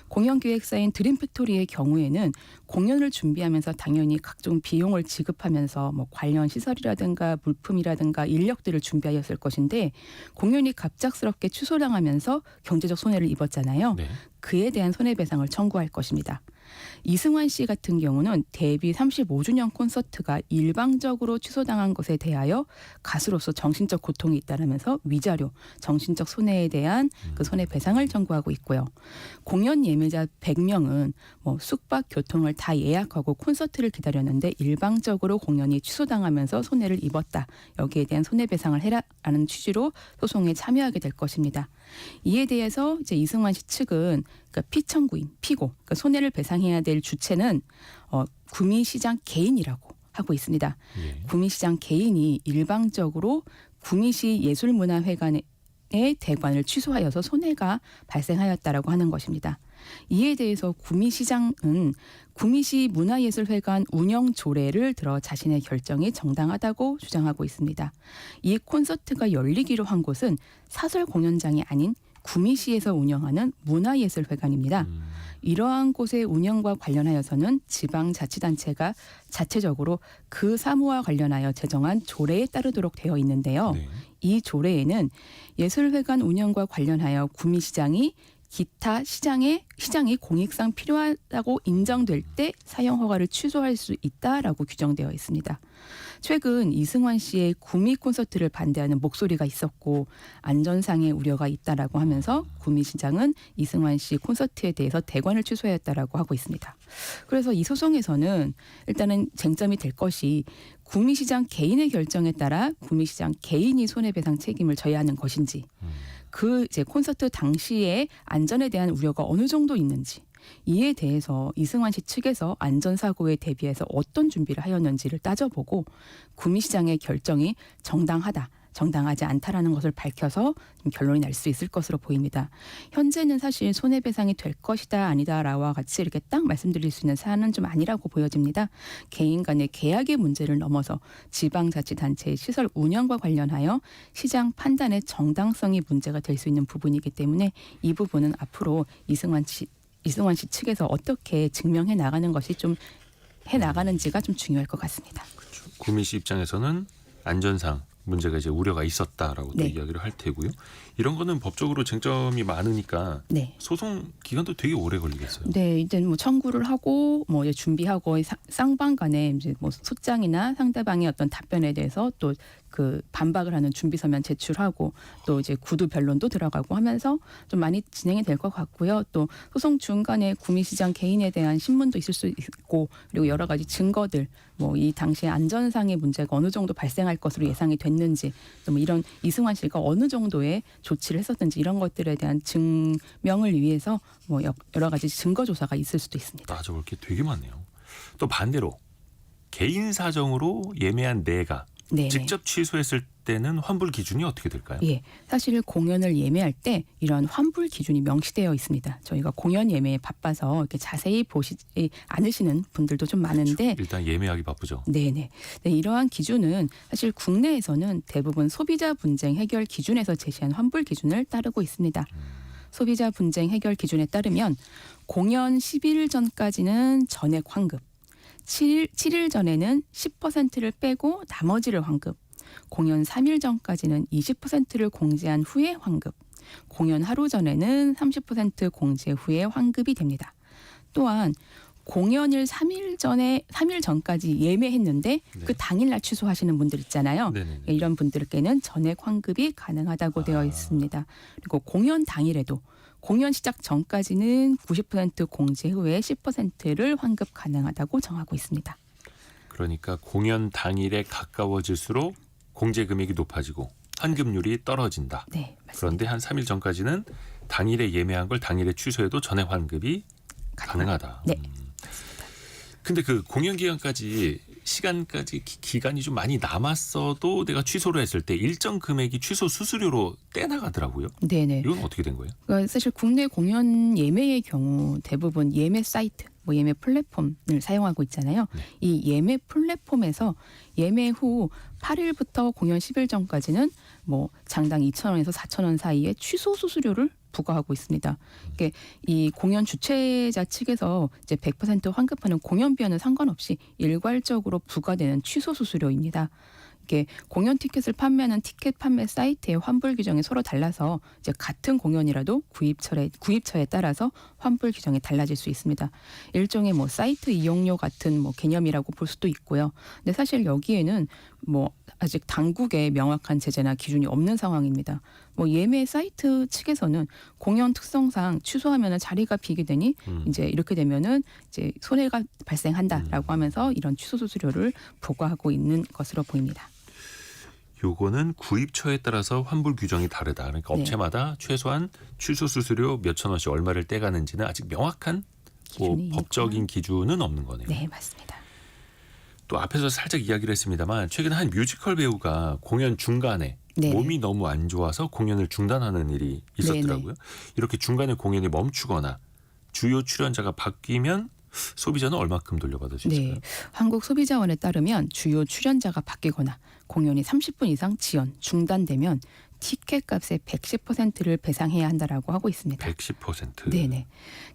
공연 기획사인 드림팩토리의 경우에는 공연을 준비하면서 당연히 각종 비용을 지급하면서 뭐 관련 시설이라든가 물품이라든가 인력들을 준비하였을 것인데 공연이 갑작스럽게 취소당하면서 경제적 손해를 입었잖아요. 네. 그에 대한 손해배상을 청구할 것입니다. 이승환 씨 같은 경우는 데뷔 35주년 콘서트가 일방적으로 취소당한 것에 대하여 가수로서 정신적 고통이 있다면서 위자료, 정신적 손해에 대한 그 손해배상을 청구하고 있고요. 공연 예매자 100명은 뭐 숙박, 교통을 다 예약하고 콘서트를 기다렸는데 일방적으로 공연이 취소당하면서 손해를 입었다. 여기에 대한 손해배상을 해라라는 취지로 소송에 참여하게 될 것입니다. 이에 대해서 이제 이승환 씨 측은 그러니까 피청구인, 피고, 그러니까 손해를 배상해야 될 주체는 구미시장 개인이라고 하고 있습니다. 예. 구미시장 개인이 일방적으로 구미시 예술문화회관의 대관을 취소하여서 손해가 발생하였다라고 하는 것입니다. 이에 대해서 구미시장은 구미시 문화예술회관 운영 조례를 들어 자신의 결정이 정당하다고 주장하고 있습니다. 이 콘서트가 열리기로 한 곳은 사설 공연장이 아닌 구미시에서 운영하는 문화예술회관입니다. 이러한 곳의 운영과 관련하여서는 지방자치단체가 자체적으로 그 사무와 관련하여 제정한 조례에 따르도록 되어 있는데요. 네. 이 조례에는 예술회관 운영과 관련하여 구미시장이 기타 시장이 공익상 필요하다고 인정될 때 사용 허가를 취소할 수 있다라고 규정되어 있습니다. 최근 이승환 씨의 구미 콘서트를 반대하는 목소리가 있었고 안전상의 우려가 있다라고 하면서 구미시장은 이승환 씨 콘서트에 대해서 대관을 취소했다라고 하고 있습니다. 그래서 이 소송에서는 일단은 쟁점이 될 것이 구미시장 개인의 결정에 따라 구미시장 개인이 손해배상 책임을 져야 하는 것인지 그 이제 콘서트 당시에 안전에 대한 우려가 어느 정도 있는지 이에 대해서 이승환 씨 측에서 안전사고에 대비해서 어떤 준비를 하였는지를 따져보고 구미시장의 결정이 정당하지 않다라는 것을 밝혀서 결론이 날 수 있을 것으로 보입니다. 현재는 사실 손해배상이 될 것이다 아니다라와 같이 이렇게 딱 말씀드릴 수 있는 사안은 좀 아니라고 보여집니다. 개인 간의 계약의 문제를 넘어서 지방자치단체의 시설 운영과 관련하여 시장 판단의 정당성이 문제가 될 수 있는 부분이기 때문에 이 부분은 앞으로 이승환 씨 측에서 어떻게 증명해 나가는 것이 좀 해 나가는지가 좀 중요할 것 같습니다. 그렇죠. 구미시 입장에서는 안전상 문제가 이제 우려가 있었다라고 또 네. 이야기를 할 테고요. 이런 거는 법적으로 쟁점이 많으니까 네. 소송 기간도 되게 오래 걸리겠어요. 네, 이제 뭐 청구를 하고 뭐 이제 준비하고 쌍방 간에 이제 뭐 소장이나 상대방의 어떤 답변에 대해서 또 그 반박을 하는 준비 서면 제출하고 또 이제 구두 변론도 들어가고 하면서 좀 많이 진행이 될 것 같고요. 또 소송 중간에 구미시장 개인에 대한 신문도 있을 수 있고 그리고 여러 가지 증거들 뭐 이 당시에 안전상의 문제가 어느 정도 발생할 것으로 예상이 됐는지 또 뭐 이런 이승환 씨가 어느 정도의 조치를 했었는지 이런 것들에 대한 증명을 위해서 뭐 여러 가지 증거 조사가 있을 수도 있습니다. 따져볼 게 되게 많네요. 또 반대로 개인 사정으로 예매한 내가 네네. 직접 취소했을 때는 환불 기준이 어떻게 될까요? 예, 사실 공연을 예매할 때 이런 환불 기준이 명시되어 있습니다. 저희가 공연 예매에 바빠서 이렇게 자세히 보시지 않으시는 분들도 좀 많은데, 일단 예매하기 바쁘죠. 네네. 네, 이러한 기준은 사실 국내에서는 대부분 소비자 분쟁 해결 기준에서 제시한 환불 기준을 따르고 있습니다. 소비자 분쟁 해결 기준에 따르면 공연 10일 전까지는 전액 환급, 7일 전에는 10%를 빼고 나머지를 환급, 공연 3일 전까지는 20%를 공제한 후에 환급, 공연 하루 전에는 30% 공제 후에 환급이 됩니다. 또한 공연을 3일 전까지 예매했는데 네. 그 당일날 취소하시는 분들 있잖아요. 네네네. 이런 분들께는 전액 환급이 가능하다고 되어 있습니다. 그리고 공연 당일에도 공연 시작 전까지는 90% 공제 후에 10%를 환급 가능하다고 정하고 있습니다. 그러니까 공연 당일에 가까워질수록 공제 금액이 높아지고 환급률이 떨어진다. 네, 맞습니다. 그런데 한 3일 전까지는 당일에 예매한 걸 당일에 취소해도 전액 환급이 가능하다. 네. 근데 그 공연 기간까지 시간까지 기간이 좀 많이 남았어도 내가 취소를 했을 때 일정 금액이 취소 수수료로 떼나가더라고요. 네네. 이건 어떻게 된 거예요? 그러니까 사실 국내 공연 예매의 경우 대부분 예매 사이트, 뭐 예매 플랫폼을 사용하고 있잖아요. 네. 이 예매 플랫폼에서 예매 후 8일부터 공연 10일 전까지는 뭐 장당 2,000원에서 4,000원 사이에 취소 수수료를 부과하고 있습니다. 이게 이 공연 주최자 측에서 이제 100% 환급하는 공연비와는 상관없이 일괄적으로 부과되는 취소 수수료입니다. 이게 공연 티켓을 판매하는 티켓 판매 사이트의 환불 규정이 서로 달라서 이제 같은 공연이라도 구입처에 따라서 환불 규정이 달라질 수 있습니다. 일종의 뭐 사이트 이용료 같은 뭐 개념이라고 볼 수도 있고요. 근데 사실 여기에는 뭐 아직 당국의 명확한 제재나 기준이 없는 상황입니다. 뭐 예매 사이트 측에서는 공연 특성상 취소하면은 자리가 비게 되니 이제 이렇게 되면은 이제 손해가 발생한다라고 하면서 이런 취소 수수료를 부과하고 있는 것으로 보입니다. 요거는 구입처에 따라서 환불 규정이 다르다. 그러니까 네. 업체마다 최소한 취소 수수료 몇천 원씩 얼마를 떼가는지는 아직 명확한 뭐 기준이 법적인 기준은 없는 거네요. 네, 맞습니다. 또 앞에서 살짝 이야기를 했습니다만 최근 한 뮤지컬 배우가 공연 중간에 네네. 몸이 너무 안 좋아서 공연을 중단하는 일이 있었더라고요. 이렇게 중간에 공연이 멈추거나 주요 출연자가 바뀌면 소비자는 얼마큼 돌려받을 수 있을까요? 네, 한국소비자원에 따르면 주요 출연자가 바뀌거나 공연이 30분 이상 지연, 중단되면 티켓값의 110%를 배상해야 한다라고 하고 있습니다. 110%. 네네.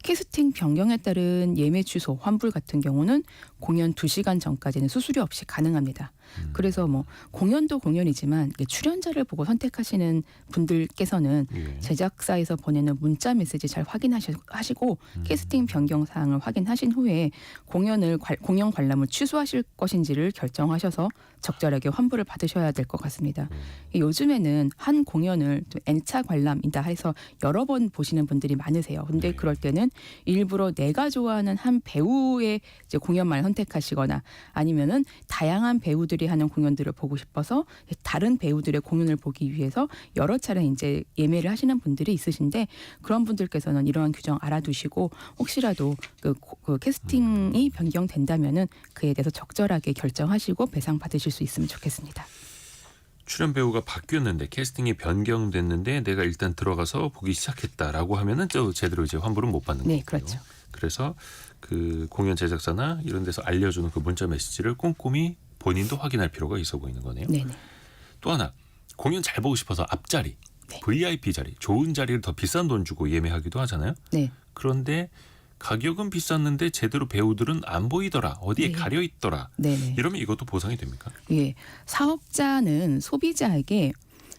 캐스팅 변경에 따른 예매 취소, 환불 같은 경우는 공연 2시간 전까지는 수수료 없이 가능합니다. 그래서 뭐 공연도 공연이지만 이게 출연자를 보고 선택하시는 분들께서는 예. 제작사에서 보내는 문자 메시지 잘 확인하시고 캐스팅 변경 사항을 확인하신 후에 공연 관람을 취소하실 것인지를 결정하셔서 적절하게 환불을 받으셔야 될 것 같습니다. 요즘에는 한 공연을 또 N차 관람이다 해서 여러 번 보시는 분들이 많으세요. 근데 네. 그럴 때는 일부러 내가 좋아하는 한 배우의 이제 공연만 선택하시거나 아니면은 다양한 배우들이 하는 공연들을 보고 싶어서 다른 배우들의 공연을 보기 위해서 여러 차례 이제 예매를 하시는 분들이 있으신데 그런 분들께서는 이러한 규정 알아두시고 혹시라도 그 캐스팅이 변경된다면은 그에 대해서 적절하게 결정하시고 배상 받으실 수 있으면 좋겠습니다. 출연 배우가 바뀌었는데 캐스팅이 변경됐는데 내가 일단 들어가서 보기 시작했다라고 하면은 저 제대로 이제 환불은 못 받는 거고요. 네, 그렇죠. 그래서 그 공연 제작사나 이런 데서 알려주는 그 문자 메시지를 꼼꼼히 본인도 확인할 필요가 있어 보이는 거네요. 네네. 또 하나 공연 잘 보고 싶어서 앞자리, 네. VIP 자리, 좋은 자리를 더 비싼 돈 주고 예매하기도 하잖아요. 네. 그런데 가격은 비쌌는데 제대로 배우들은 안 보이더라. 어디에 네. 가려 있더라. 네네. 이러면 이것도 보상이 됩니까? 예, 사업자는 소비자에게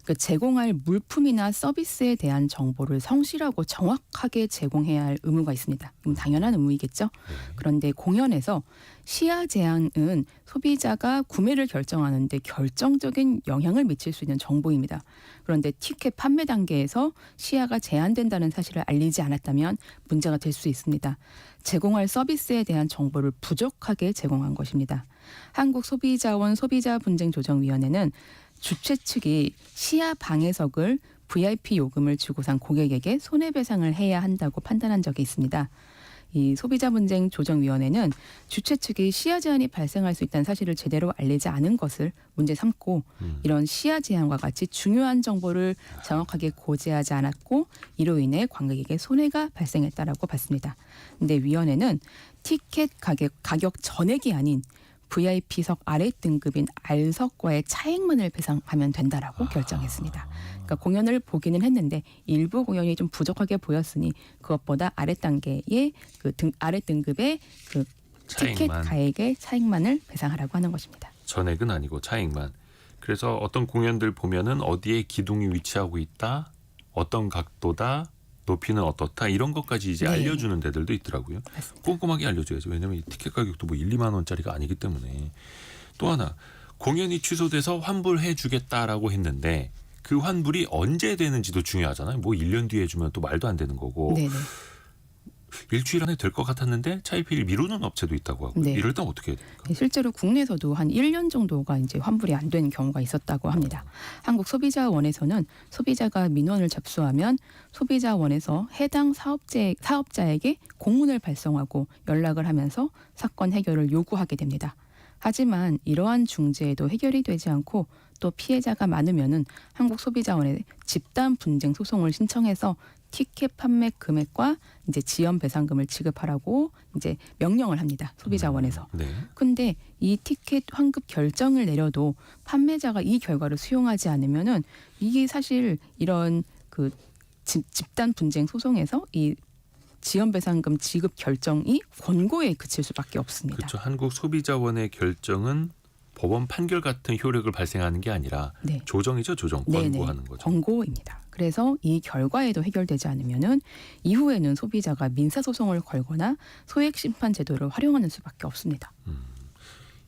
그 제공할 물품이나 서비스에 대한 정보를 성실하고 정확하게 제공해야 할 의무가 있습니다. 당연한 의무이겠죠. 그런데 공연에서 시야 제한은 소비자가 구매를 결정하는데 결정적인 영향을 미칠 수 있는 정보입니다. 그런데 티켓 판매 단계에서 시야가 제한된다는 사실을 알리지 않았다면 문제가 될 수 있습니다. 제공할 서비스에 대한 정보를 부족하게 제공한 것입니다. 한국소비자원 소비자분쟁조정위원회는 주최 측이 시야 방해석을 VIP 요금을 주고 산 고객에게 손해배상을 해야 한다고 판단한 적이 있습니다. 이 소비자분쟁조정위원회는 주최 측이 시야 제한이 발생할 수 있다는 사실을 제대로 알리지 않은 것을 문제 삼고 이런 시야 제한과 같이 중요한 정보를 정확하게 고지하지 않았고 이로 인해 관객에게 손해가 발생했다라고 봤습니다. 그런데 위원회는 티켓 가격 전액이 아닌 VIP석 아래 등급인 R석과의 차액만을 배상하면 된다라고 결정했습니다. 그러니까 공연을 보기는 했는데 일부 공연이 좀 부족하게 보였으니 그것보다 아래 단계의 아래 등급의 그 티켓 차액만. 가액의 차액만을 배상하라고 하는 것입니다. 전액은 아니고 차액만. 그래서 어떤 공연들 보면은 어디에 기둥이 위치하고 있다, 어떤 각도다, 높이는 어떻다 이런 것까지 이제 네. 알려주는 데들도 있더라고요. 맞습니다. 꼼꼼하게 알려줘야죠. 왜냐하면 이 티켓 가격도 뭐 1, 2만 원짜리가 아니기 때문에. 또 하나 공연이 취소돼서 환불해 주겠다라고 했는데 그 환불이 언제 되는지도 중요하잖아요. 뭐 1년 뒤에 주면 또 말도 안 되는 거고. 네네. 일주일 안에 될 것 같았는데 차일피일 미루는 업체도 있다고 하고. 네. 이럴 땐 어떻게 해야 됩니까? 실제로 국내에서도 한 1년 정도가 이제 환불이 안 된 경우가 있었다고 합니다. 한국소비자원에서는 소비자가 민원을 접수하면 소비자원에서 해당 사업자에게 공문을 발송하고 연락을 하면서 사건 해결을 요구하게 됩니다. 하지만 이러한 중재에도 해결이 되지 않고 또 피해자가 많으면은 한국소비자원에 집단 분쟁 소송을 신청해서 티켓 판매 금액과 이제 지연 배상금을 지급하라고 이제 명령을 합니다. 소비자원에서. 네. 근데 이 티켓 환급 결정을 내려도 판매자가 이 결과를 수용하지 않으면은 이게 사실 이런 그 집단 분쟁 소송에서 이 지연 배상금 지급 결정이 권고에 그칠 수밖에 없습니다. 그렇죠. 한국소비자원의 결정은 법원 판결 같은 효력을 발생하는 게 아니라 네. 조정이죠. 조정. 권고하는 거죠. 권고입니다. 그래서 이 결과에도 해결되지 않으면은 이후에는 소비자가 민사소송을 걸거나 소액심판 제도를 활용하는 수밖에 없습니다.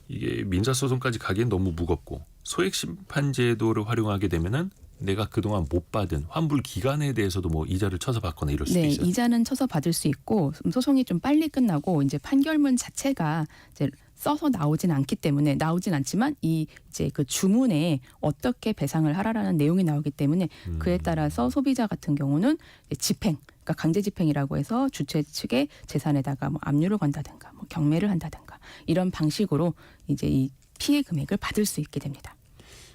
이게 민사소송까지 가기엔 너무 무겁고 소액심판제도를 활용하게 되면은 내가 그동안 못 받은 환불 기간에 대해서도 뭐 이자를 쳐서 받거나 이럴 수도 네, 있어요. 이자는 쳐서 받을 수 있고 소송이 좀 빨리 끝나고 이제 판결문 자체가 이제 써서 나오진 않지만 이 이제 그 주문에 어떻게 배상을 하라라는 내용이 나오기 때문에 그에 따라서 소비자 같은 경우는 집행, 그러니까 강제 집행이라고 해서 주최 측의 재산에다가 뭐 압류를 건다든가, 뭐 경매를 한다든가 이런 방식으로 이제 이 피해 금액을 받을 수 있게 됩니다.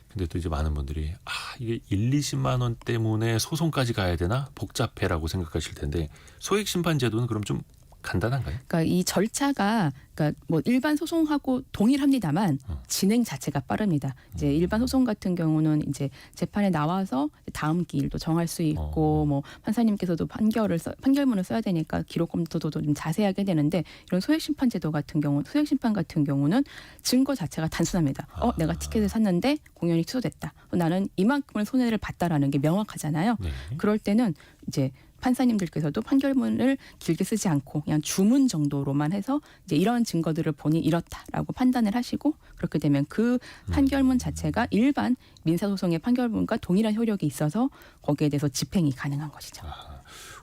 근데 또 이제 많은 분들이 이게 1, 20만 원 때문에 소송까지 가야 되나 복잡해라고 생각하실 텐데 소액심판제도는 그럼 좀 간단한가요? 그러니까 이 절차가 그러니까 뭐 일반 소송하고 동일합니다만 진행 자체가 빠릅니다. 이제 일반 소송 같은 경우는 이제 재판에 나와서 다음 기일도 정할 수 있고 뭐 판사님께서도 판결문을 써야 되니까 기록 검토도 좀 자세하게 되는데 이런 소액심판 같은 경우는 증거 자체가 단순합니다. 내가 티켓을 샀는데 공연이 취소됐다. 나는 이만큼을 손해를 봤다라는 게 명확하잖아요. 네. 그럴 때는 이제 판사님들께서도 판결문을 길게 쓰지 않고 그냥 주문 정도로만 해서 이제 이런 증거들을 보니 이렇다라고 판단을 하시고 그렇게 되면 그 판결문 자체가 일반 민사소송의 판결문과 동일한 효력이 있어서 거기에 대해서 집행이 가능한 것이죠.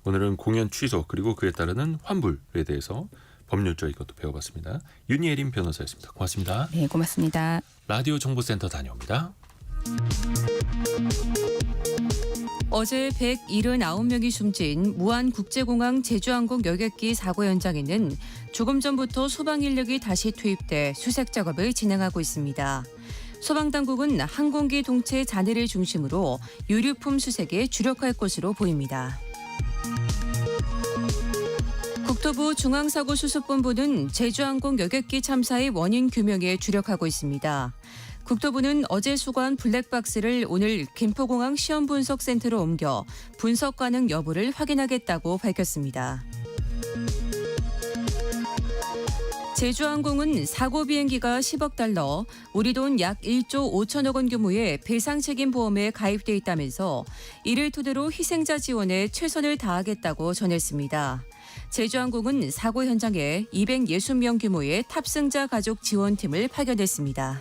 오늘은 공연 취소 그리고 그에 따르는 환불에 대해서 법률적 이것도 배워봤습니다. 윤예린 변호사였습니다. 고맙습니다. 네, 고맙습니다. 라디오 정보센터 다녀옵니다. 어제 179명이 숨진 무안국제공항 제주항공 여객기 사고 현장에는 조금 전부터 소방 인력이 다시 투입돼 수색 작업을 진행하고 있습니다. 소방당국은 항공기 동체 잔해를 중심으로 유류품 수색에 주력할 것으로 보입니다. 국토부 중앙사고수습본부는 제주항공 여객기 참사의 원인 규명에 주력하고 있습니다. 국토부는 어제 수거한 블랙박스를 오늘 김포공항 시험분석센터로 옮겨 분석 가능 여부를 확인하겠다고 밝혔습니다. 제주항공은 사고 비행기가 10억 달러, 우리 돈 약 1조 5천억 원 규모의 배상 책임 보험에 가입돼 있다면서 이를 토대로 희생자 지원에 최선을 다하겠다고 전했습니다. 제주항공은 사고 현장에 260명 규모의 탑승자 가족 지원팀을 파견했습니다.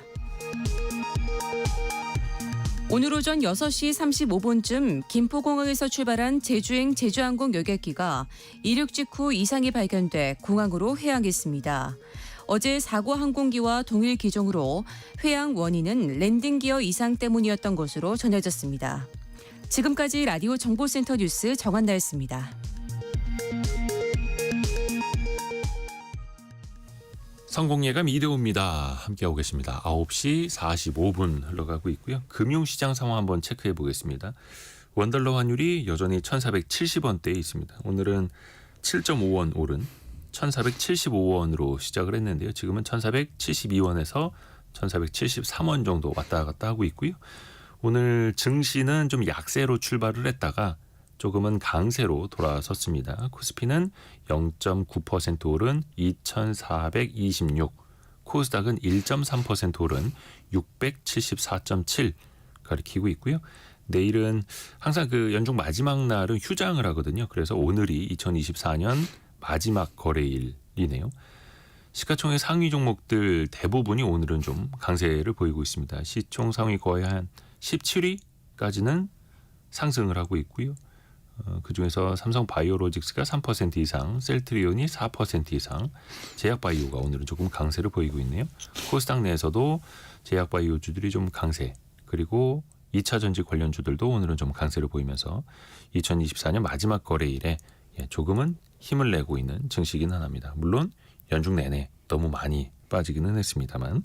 오늘 오전 6시 35분쯤 김포공항에서 출발한 제주행 제주항공 여객기가 이륙 직후 이상이 발견돼 공항으로 회항했습니다. 어제 사고 항공기와 동일 기종으로 회항 원인은 랜딩 기어 이상 때문이었던 것으로 전해졌습니다. 지금까지 라디오 정보센터 뉴스 정한나였습니다. 성공예감 이대호입니다. 함께하고 계십니다. 9시 45분 흘러가고 있고요. 금융시장 상황 한번 체크해 보겠습니다. 원달러 환율이 여전히 1,470원대에 있습니다. 오늘은 7.5원 오른 1,475원으로 시작을 했는데요. 지금은 1,472원에서 1,473원 정도 왔다 갔다 하고 있고요. 오늘 증시는 좀 약세로 출발을 했다가 조금은 강세로 돌아섰습니다. 코스피는 0.9% 오른 2,426, 코스닥은 1.3% 오른 674.7 가리키고 있고요. 내일은 항상 그 연중 마지막 날은 휴장을 하거든요. 그래서 오늘이 2024년 마지막 거래일이네요. 시가총액 상위 종목들 대부분이 오늘은 좀 강세를 보이고 있습니다. 시총 상위 거의 한 17위까지는 상승을 하고 있고요. 그중에서 삼성바이오로직스가 3% 이상, 셀트리온이 4% 이상, 제약바이오가 오늘은 조금 강세를 보이고 있네요. 코스닥 내에서도 제약바이오주들이 좀 강세, 그리고 2차 전지 관련주들도 오늘은 좀 강세를 보이면서 2024년 마지막 거래일에 조금은 힘을 내고 있는 증시이긴 합니다. 물론 연중 내내 너무 많이 빠지기는 했습니다만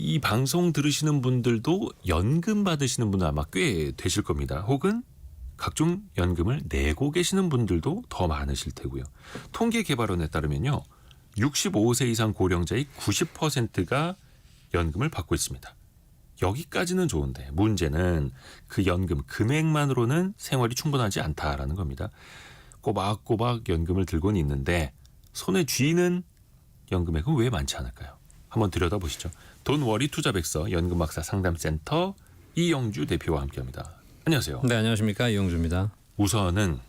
이 방송 들으시는 분들도 연금 받으시는 분들 아마 꽤 되실 겁니다. 혹은 각종 연금을 내고 계시는 분들도 더 많으실 테고요. 통계개발원에 따르면요. 65세 이상 고령자의 90%가 연금을 받고 있습니다. 여기까지는 좋은데 문제는 그 연금 금액만으로는 생활이 충분하지 않다라는 겁니다. 꼬박꼬박 연금을 들고는 있는데 손에 쥐는 연금액은 왜 많지 않을까요? 한번 들여다보시죠. 돈워리 투자백서 연금박사 상담센터 이영주 대표와 함께합니다. 안녕하세요. 네, 안녕하십니까. 이영주입니다. 우선은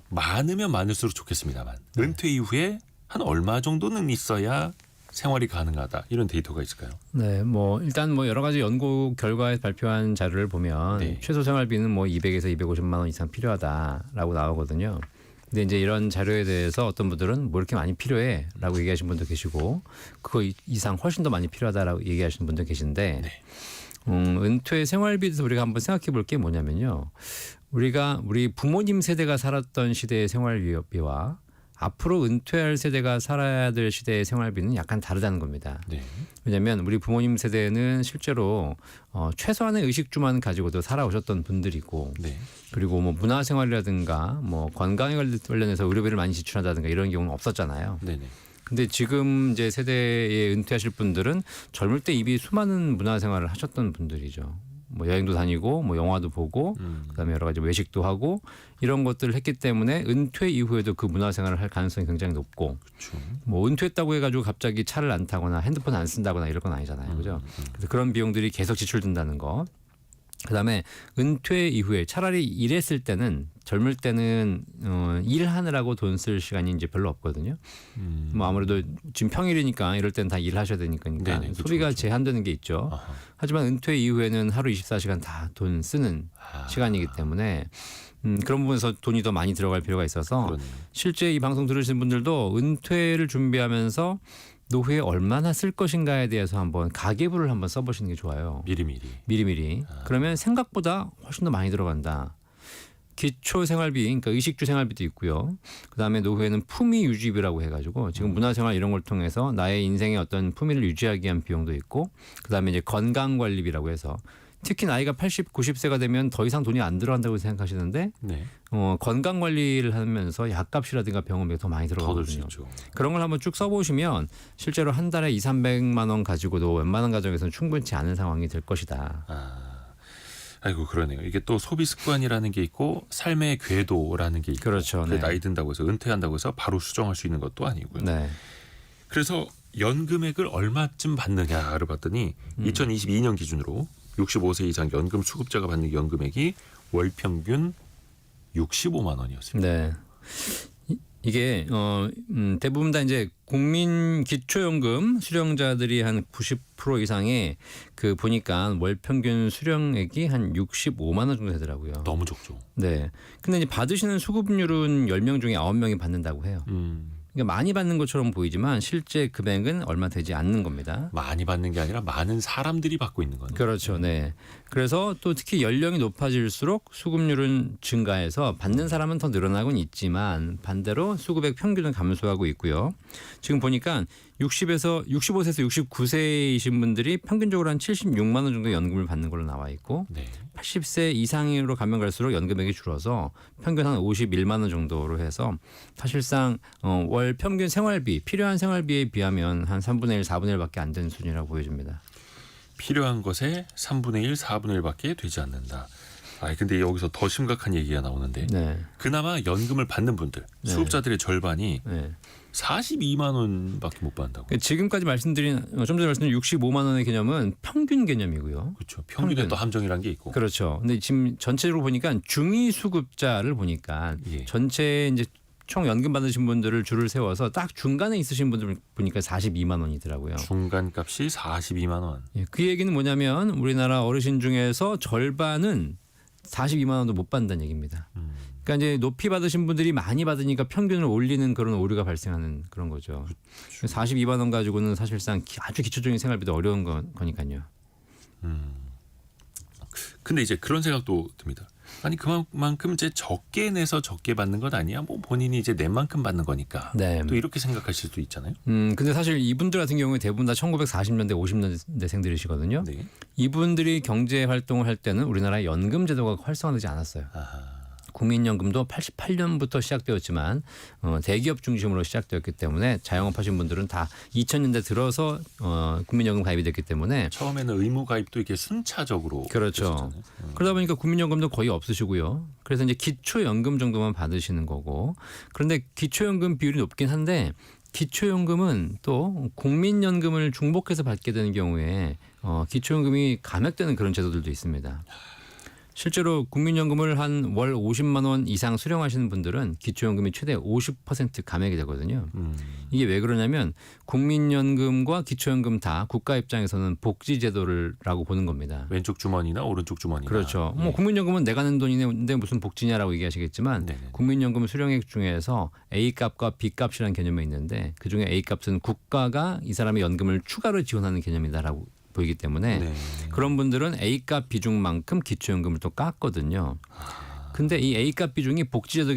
많으면 많을수록 좋겠습니다만 은퇴 이후에 한 얼마 정도는 있어야 생활이 가능하다 이런 데이터가 있을까요? 네, 뭐 일단 뭐 여러 가지 연구 결과에 발표한 자료를 보면 네. 최소 생활비는 뭐 200에서 250만 원 이상 필요하다라고 나오거든요. 근데 이제 이런 자료에 대해서 어떤 분들은 뭐 이렇게 많이 필요해라고 얘기하시는 분도 계시고 그거 이상 훨씬 더 많이 필요하다라고 얘기하시는 분도 계신데 네. 은퇴 생활비에 대해서 우리가 한번 생각해 볼 게 뭐냐면요. 우리 부모님 세대가 살았던 시대의 생활비와 앞으로 은퇴할 세대가 살아야 될 시대의 생활비는 약간 다르다는 겁니다. 네. 왜냐하면 우리 부모님 세대는 실제로 최소한의 의식주만 가지고도 살아오셨던 분들이고 네. 그리고 뭐 문화생활이라든가 뭐 건강에 관련해서 의료비를 많이 지출한다든가 이런 경우는 없었잖아요. 네네. 근데 지금 이제 세대에 은퇴하실 분들은 젊을 때 이미 수많은 문화생활을 하셨던 분들이죠. 뭐 여행도 다니고 뭐 영화도 보고 그다음에 여러 가지 외식도 하고 이런 것들을 했기 때문에 은퇴 이후에도 그 문화생활을 할 가능성이 굉장히 높고 그렇죠. 뭐 은퇴했다고 해가지고 갑자기 차를 안 타거나 핸드폰 안 쓴다거나 이럴 건 아니잖아요, 그죠? 그래서 그런 비용들이 계속 지출된다는 거. 그다음에 은퇴 이후에 차라리 일했을 때는 젊을 때는 일하느라고 돈 쓸 시간이 이제 별로 없거든요. 뭐 아무래도 지금 평일이니까 이럴 때는 다 일하셔야 되니까 네네, 소비가 그렇죠. 제한되는 게 있죠. 아하. 하지만 은퇴 이후에는 하루 24시간 다 돈 쓰는 시간이기 때문에 그런 부분에서 돈이 더 많이 들어갈 필요가 있어서 그러네요. 실제 이 방송 들으시는 분들도 은퇴를 준비하면서 노후에 얼마나 쓸 것인가에 대해서 한번 가계부를 한번 써보시는 게 좋아요. 미리미리. 그러면 생각보다 훨씬 더 많이 들어간다. 기초 생활비, 그러니까 의식주 생활비도 있고요. 그다음에 노후에는 품위 유지비라고 해가지고 지금 문화생활 이런 걸 통해서 나의 인생의 어떤 품위를 유지하기 위한 비용도 있고, 그다음에 이제 건강관리비라고 해서 특히 나이가 80, 90세가 되면 더 이상 돈이 안 들어간다고 생각하시는데 네. 건강관리를 하면서 약값이라든가 병원비가 더 많이 더 들 수 들어가거든요. 있죠. 그런 걸 한번 쭉 써보시면 실제로 한 달에 200~300만 원 가지고도 웬만한 가정에서는 충분치 않은 상황이 될 것이다. 아이고 그러네요. 이게 또 소비 습관이라는 게 있고 삶의 궤도라는 게 있고 그렇죠. 그 네. 나이 든다고 해서 은퇴한다고 해서 바로 수정할 수 있는 것도 아니고요. 네. 그래서 연금액을 얼마쯤 받느냐를 봤더니 2022년 기준으로 65세 이상 연금 수급자가 받는 연금액이 월 평균 65만 원이었습니다. 네. 이게 대부분 다 이제 국민 기초연금 수령자들이 한 90% 이상의 그 보니까 월 평균 수령액이 한 65만 원 정도 되더라고요. 너무 적죠. 네. 근데 이제 받으시는 수급률은 10명 중에 9명이 받는다고 해요. 그러니까 많이 받는 것처럼 보이지만 실제 금액은 얼마 되지 않는 겁니다. 많이 받는 게 아니라 많은 사람들이 받고 있는 거네요. 그렇죠. 네. 그래서 또 특히 연령이 높아질수록 수급률은 증가해서 받는 사람은 더 늘어나곤 있지만 반대로 수급액 평균은 감소하고 있고요. 지금 보니까 65세에서 69세이신 분들이 평균적으로 한 76만 원 정도 연금을 받는 걸로 나와 있고 네. 80세 이상으로 가면 갈수록 연금액이 줄어서 평균 한 51만 원 정도로 해서 사실상 월 평균 생활비, 필요한 생활비에 비하면 한 3분의 1, 4분의 1밖에 안 되는 수준이라고 보여집니다. 필요한 것에 3분의 1, 4분의 1밖에 되지 않는다. 근데 여기서 더 심각한 얘기가 나오는데 네. 그나마 연금을 받는 분들, 네. 수급자들의 절반이 네. 42만 원밖에 못 받는다고. 지금까지 말씀드린 좀 전에 말씀드린 65만 원의 개념은 평균 개념이고요. 그렇죠. 평균에 평균. 또 함정이란 게 있고. 그렇죠. 근데 지금 전체로 보니까 중위 수급자를 보니까 예. 전체 이제 총 연금 받으신 분들을 줄을 세워서 딱 중간에 있으신 분들 보니까 42만 원이더라고요. 중간값이 42만 원. 예, 그 얘기는 뭐냐면 우리나라 어르신 중에서 절반은 42만 원도 못 받는다는 얘기입니다. 그러니까 이제 높이 받으신 분들이 많이 받으니까 평균을 올리는 그런 오류가 발생하는 그런 거죠. 42만 원 가지고는 사실상 아주 기초적인 생활비도 어려운 거니까요. 근데 이제 그런 생각도 듭니다. 아니 그만큼 이제 적게 내서 적게 받는 것 아니야? 뭐 본인이 이제 낸 만큼 받는 거니까. 네. 또 이렇게 생각하실 수도 있잖아요. 근데 사실 이분들 같은 경우에 대부분 다 1940년대, 50년대생들이시거든요. 네. 이분들이 경제 활동을 할 때는 우리나라의 연금 제도가 활성화되지 않았어요. 아하. 국민연금도 88년부터 시작되었지만 대기업 중심으로 시작되었기 때문에 자영업하신 분들은 다 2000년대 들어서 국민연금 가입이 됐기 때문에 처음에는 의무 가입도 이렇게 순차적으로. 그렇죠. 됐었잖아요. 그러다 보니까 국민연금도 거의 없으시고요. 그래서 이제 기초연금 정도만 받으시는 거고 그런데 기초연금 비율이 높긴 한데 기초연금은 또 국민연금을 중복해서 받게 되는 경우에 기초연금이 감액되는 그런 제도들도 있습니다. 실제로 국민연금을 한 월 50만 원 이상 수령하시는 분들은 기초연금이 최대 50% 감액이 되거든요. 이게 왜 그러냐면 국민연금과 기초연금 다 국가 입장에서는 복지제도라고 보는 겁니다. 왼쪽 주머니나 오른쪽 주머니나. 그렇죠. 예. 뭐 국민연금은 내가 낸 돈인데 무슨 복지냐라고 얘기하시겠지만 네네. 국민연금 수령액 중에서 A값과 B값이라는 개념이 있는데 그중에 A값은 국가가 이 사람의 연금을 추가로 지원하는 개념이다라고 보이기 때문에 네. 그런 분들은 A값 비중만큼 기초연금을 또 깎거든요. 근데 이 A값 비중이 복지제도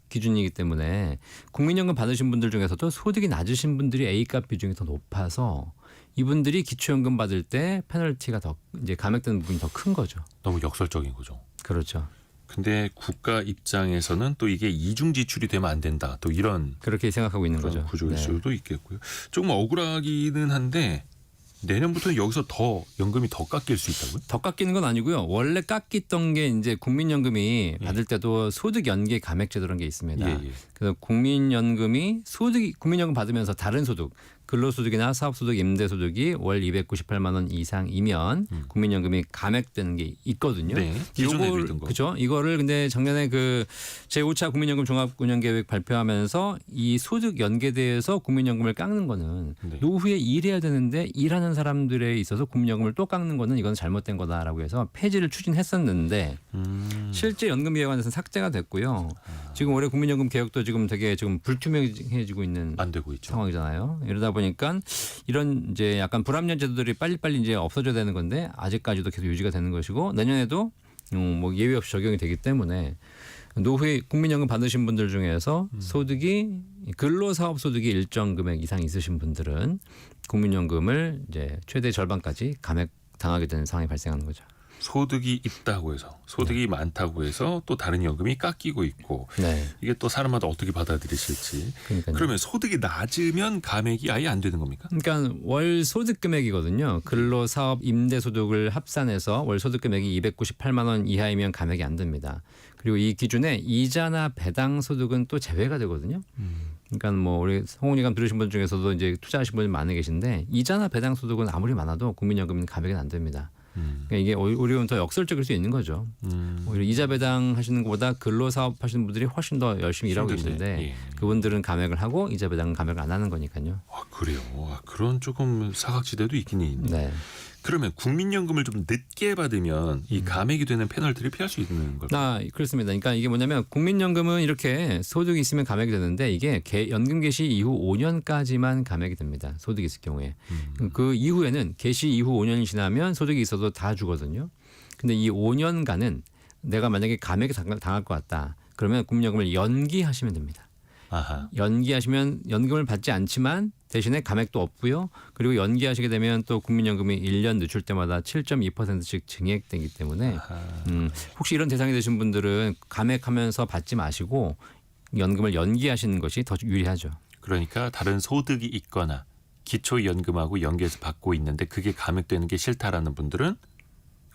기준이기 때문에 국민연금 받으신 분들 중에서도 소득이 낮으신 분들이 A값 비중이 더 높아서 이분들이 기초연금 받을 때 페널티가 더 이제 감액되는 부분이 더 큰 거죠. 너무 역설적인 거죠. 그렇죠. 근데 국가 입장에서는 또 이게 이중 지출이 되면 안 된다. 또 이런 그렇게 생각하고 있는 그런 거죠. 구조일 네. 수도 있겠고요. 조금 억울하기는 한데 내년부터는 여기서 더 연금이 더 깎일 수 있다고요? 더 깎이는 건 아니고요. 원래 깎였던 게 이제 국민연금이 받을 때도 소득 연계 감액 제도라는 게 있습니다. 예, 예. 그래서 국민연금이 국민연금 받으면서 다른 소득, 근로소득이나 사업소득, 임대소득이 월 298만 원 이상이면 국민연금이 감액되는 게 있거든요. 네. 기존에 있던 거. 그죠? 이거를 근데 작년에 그 제5차 국민연금 종합운영계획 발표하면서 이 소득 연계대에서 국민연금을 깎는 거는 네. 노후에 일해야 되는데 일하는 사람들에 있어서 국민연금을 또 깎는 거는 이건 잘못된 거다라고 해서 폐지를 추진했었는데 실제 연금개혁안에서는 삭제가 됐고요. 지금 올해 국민연금 개혁도 지금 되게 지금 불투명해지고 있는 안 되고 있죠. 상황이잖아요. 이러다 보니까 이런 이제 약간 불합리한 제도들이 빨리빨리 이제 없어져야 되는 건데 아직까지도 계속 유지가 되는 것이고 내년에도 뭐 예외 없이 적용이 되기 때문에 노후에 국민연금 받으신 분들 중에서 소득이 근로사업소득이 일정 금액 이상 있으신 분들은 국민연금을 이제 최대 절반까지 감액 당하게 되는 상황이 발생하는 거죠. 소득이 있다고 해서 소득이 많다고 해서 또 다른 연금이 깎이고 있고 네. 이게 또 사람마다 어떻게 받아들이실지. 그러니까요. 그러면 소득이 낮으면 감액이 아예 안 되는 겁니까? 그러니까 월 소득 금액이거든요. 근로사업 임대소득을 합산해서 월 소득 금액이 298만 원 이하이면 감액이 안 됩니다. 그리고 이 기준에 이자나 배당 소득은 또 제외가 되거든요. 그러니까 뭐 우리 성훈이감 들으신 분 중에서도 이제 투자하신 분이 많이 계신데 이자나 배당 소득은 아무리 많아도 국민연금은 감액은 안 됩니다. 그러니까 이게 오히려 더 역설적일 수 있는 거죠. 오히려 이자 배당 하시는 것보다 근로사업 하시는 분들이 훨씬 더 열심히 일하고 계신데 예. 그분들은 감액을 하고 이자 배당은 감액을 안 하는 거니까요. 아, 그래요. 아, 그런 조금 사각지대도 있긴 있네요. 네. 그러면 국민연금을 좀 늦게 받으면 이 감액이 되는 페널티를 피할 수 있는 걸까요? 그렇습니다. 그러니까 이게 뭐냐면 국민연금은 이렇게 소득이 있으면 감액이 되는데 이게 연금 개시 이후 5년까지만 감액이 됩니다. 소득이 있을 경우에. 그 이후에는 개시 이후 5년이 지나면 소득이 있어도 다 주거든요. 근데 이 5년간은 내가 만약에 감액이 당할 것 같다. 그러면 국민연금을 연기하시면 됩니다. 아하. 연기하시면 연금을 받지 않지만 대신에 감액도 없고요. 그리고 연기하시게 되면 또 국민연금이 1년 늦출 때마다 7.2%씩 증액되기 때문에 혹시 이런 대상이 되신 분들은 감액하면서 받지 마시고 연금을 연기하시는 것이 더 유리하죠. 그러니까 다른 소득이 있거나 기초연금하고 연계해서 받고 있는데 그게 감액되는 게 싫다라는 분들은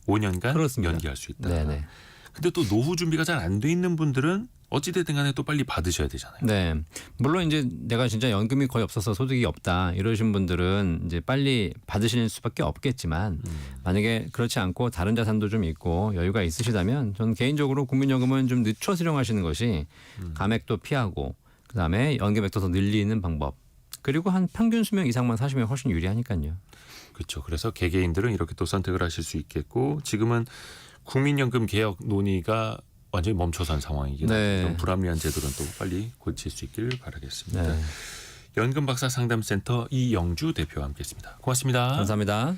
5년간 그렇습니다. 연기할 수 있다. 네네. 근데 또 노후 준비가 잘 안 돼 있는 분들은 어찌됐든 간에 또 빨리 받으셔야 되잖아요. 네. 물론 이제 내가 진짜 연금이 거의 없어서 소득이 없다 이러신 분들은 이제 빨리 받으실 수밖에 없겠지만 만약에 그렇지 않고 다른 자산도 좀 있고 여유가 있으시다면 저는 개인적으로 국민연금은 좀 늦춰 수령하시는 것이 감액도 피하고 그다음에 연금액도 더 늘리는 방법 그리고 한 평균 수명 이상만 사시면 훨씬 유리하니까요. 그렇죠. 그래서 개개인들은 이렇게 또 선택을 하실 수 있겠고 지금은 국민연금 개혁 논의가 완전히 멈춰선 상황이긴 네. 한데 좀 불합리한 제도는 또 빨리 고칠 수 있길 바라겠습니다. 네. 연금박사 상담센터 이영주 대표와 함께했습니다. 고맙습니다. 감사합니다.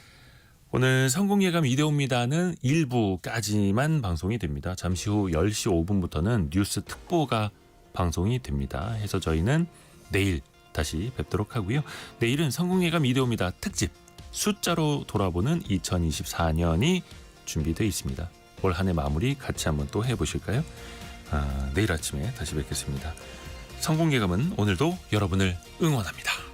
오늘 성공예감 이대호입니다는 1부까지만 방송이 됩니다. 잠시 후 10시 5분부터는 뉴스 특보가 방송이 됩니다. 해서 저희는 내일 다시 뵙도록 하고요. 내일은 성공예감 이대호입니다 특집 숫자로 돌아보는 2024년이 준비되어 있습니다. 올 한 해 마무리 같이 한번 또 해보실까요? 내일 아침에 다시 뵙겠습니다. 성공예감은 오늘도 여러분을 응원합니다.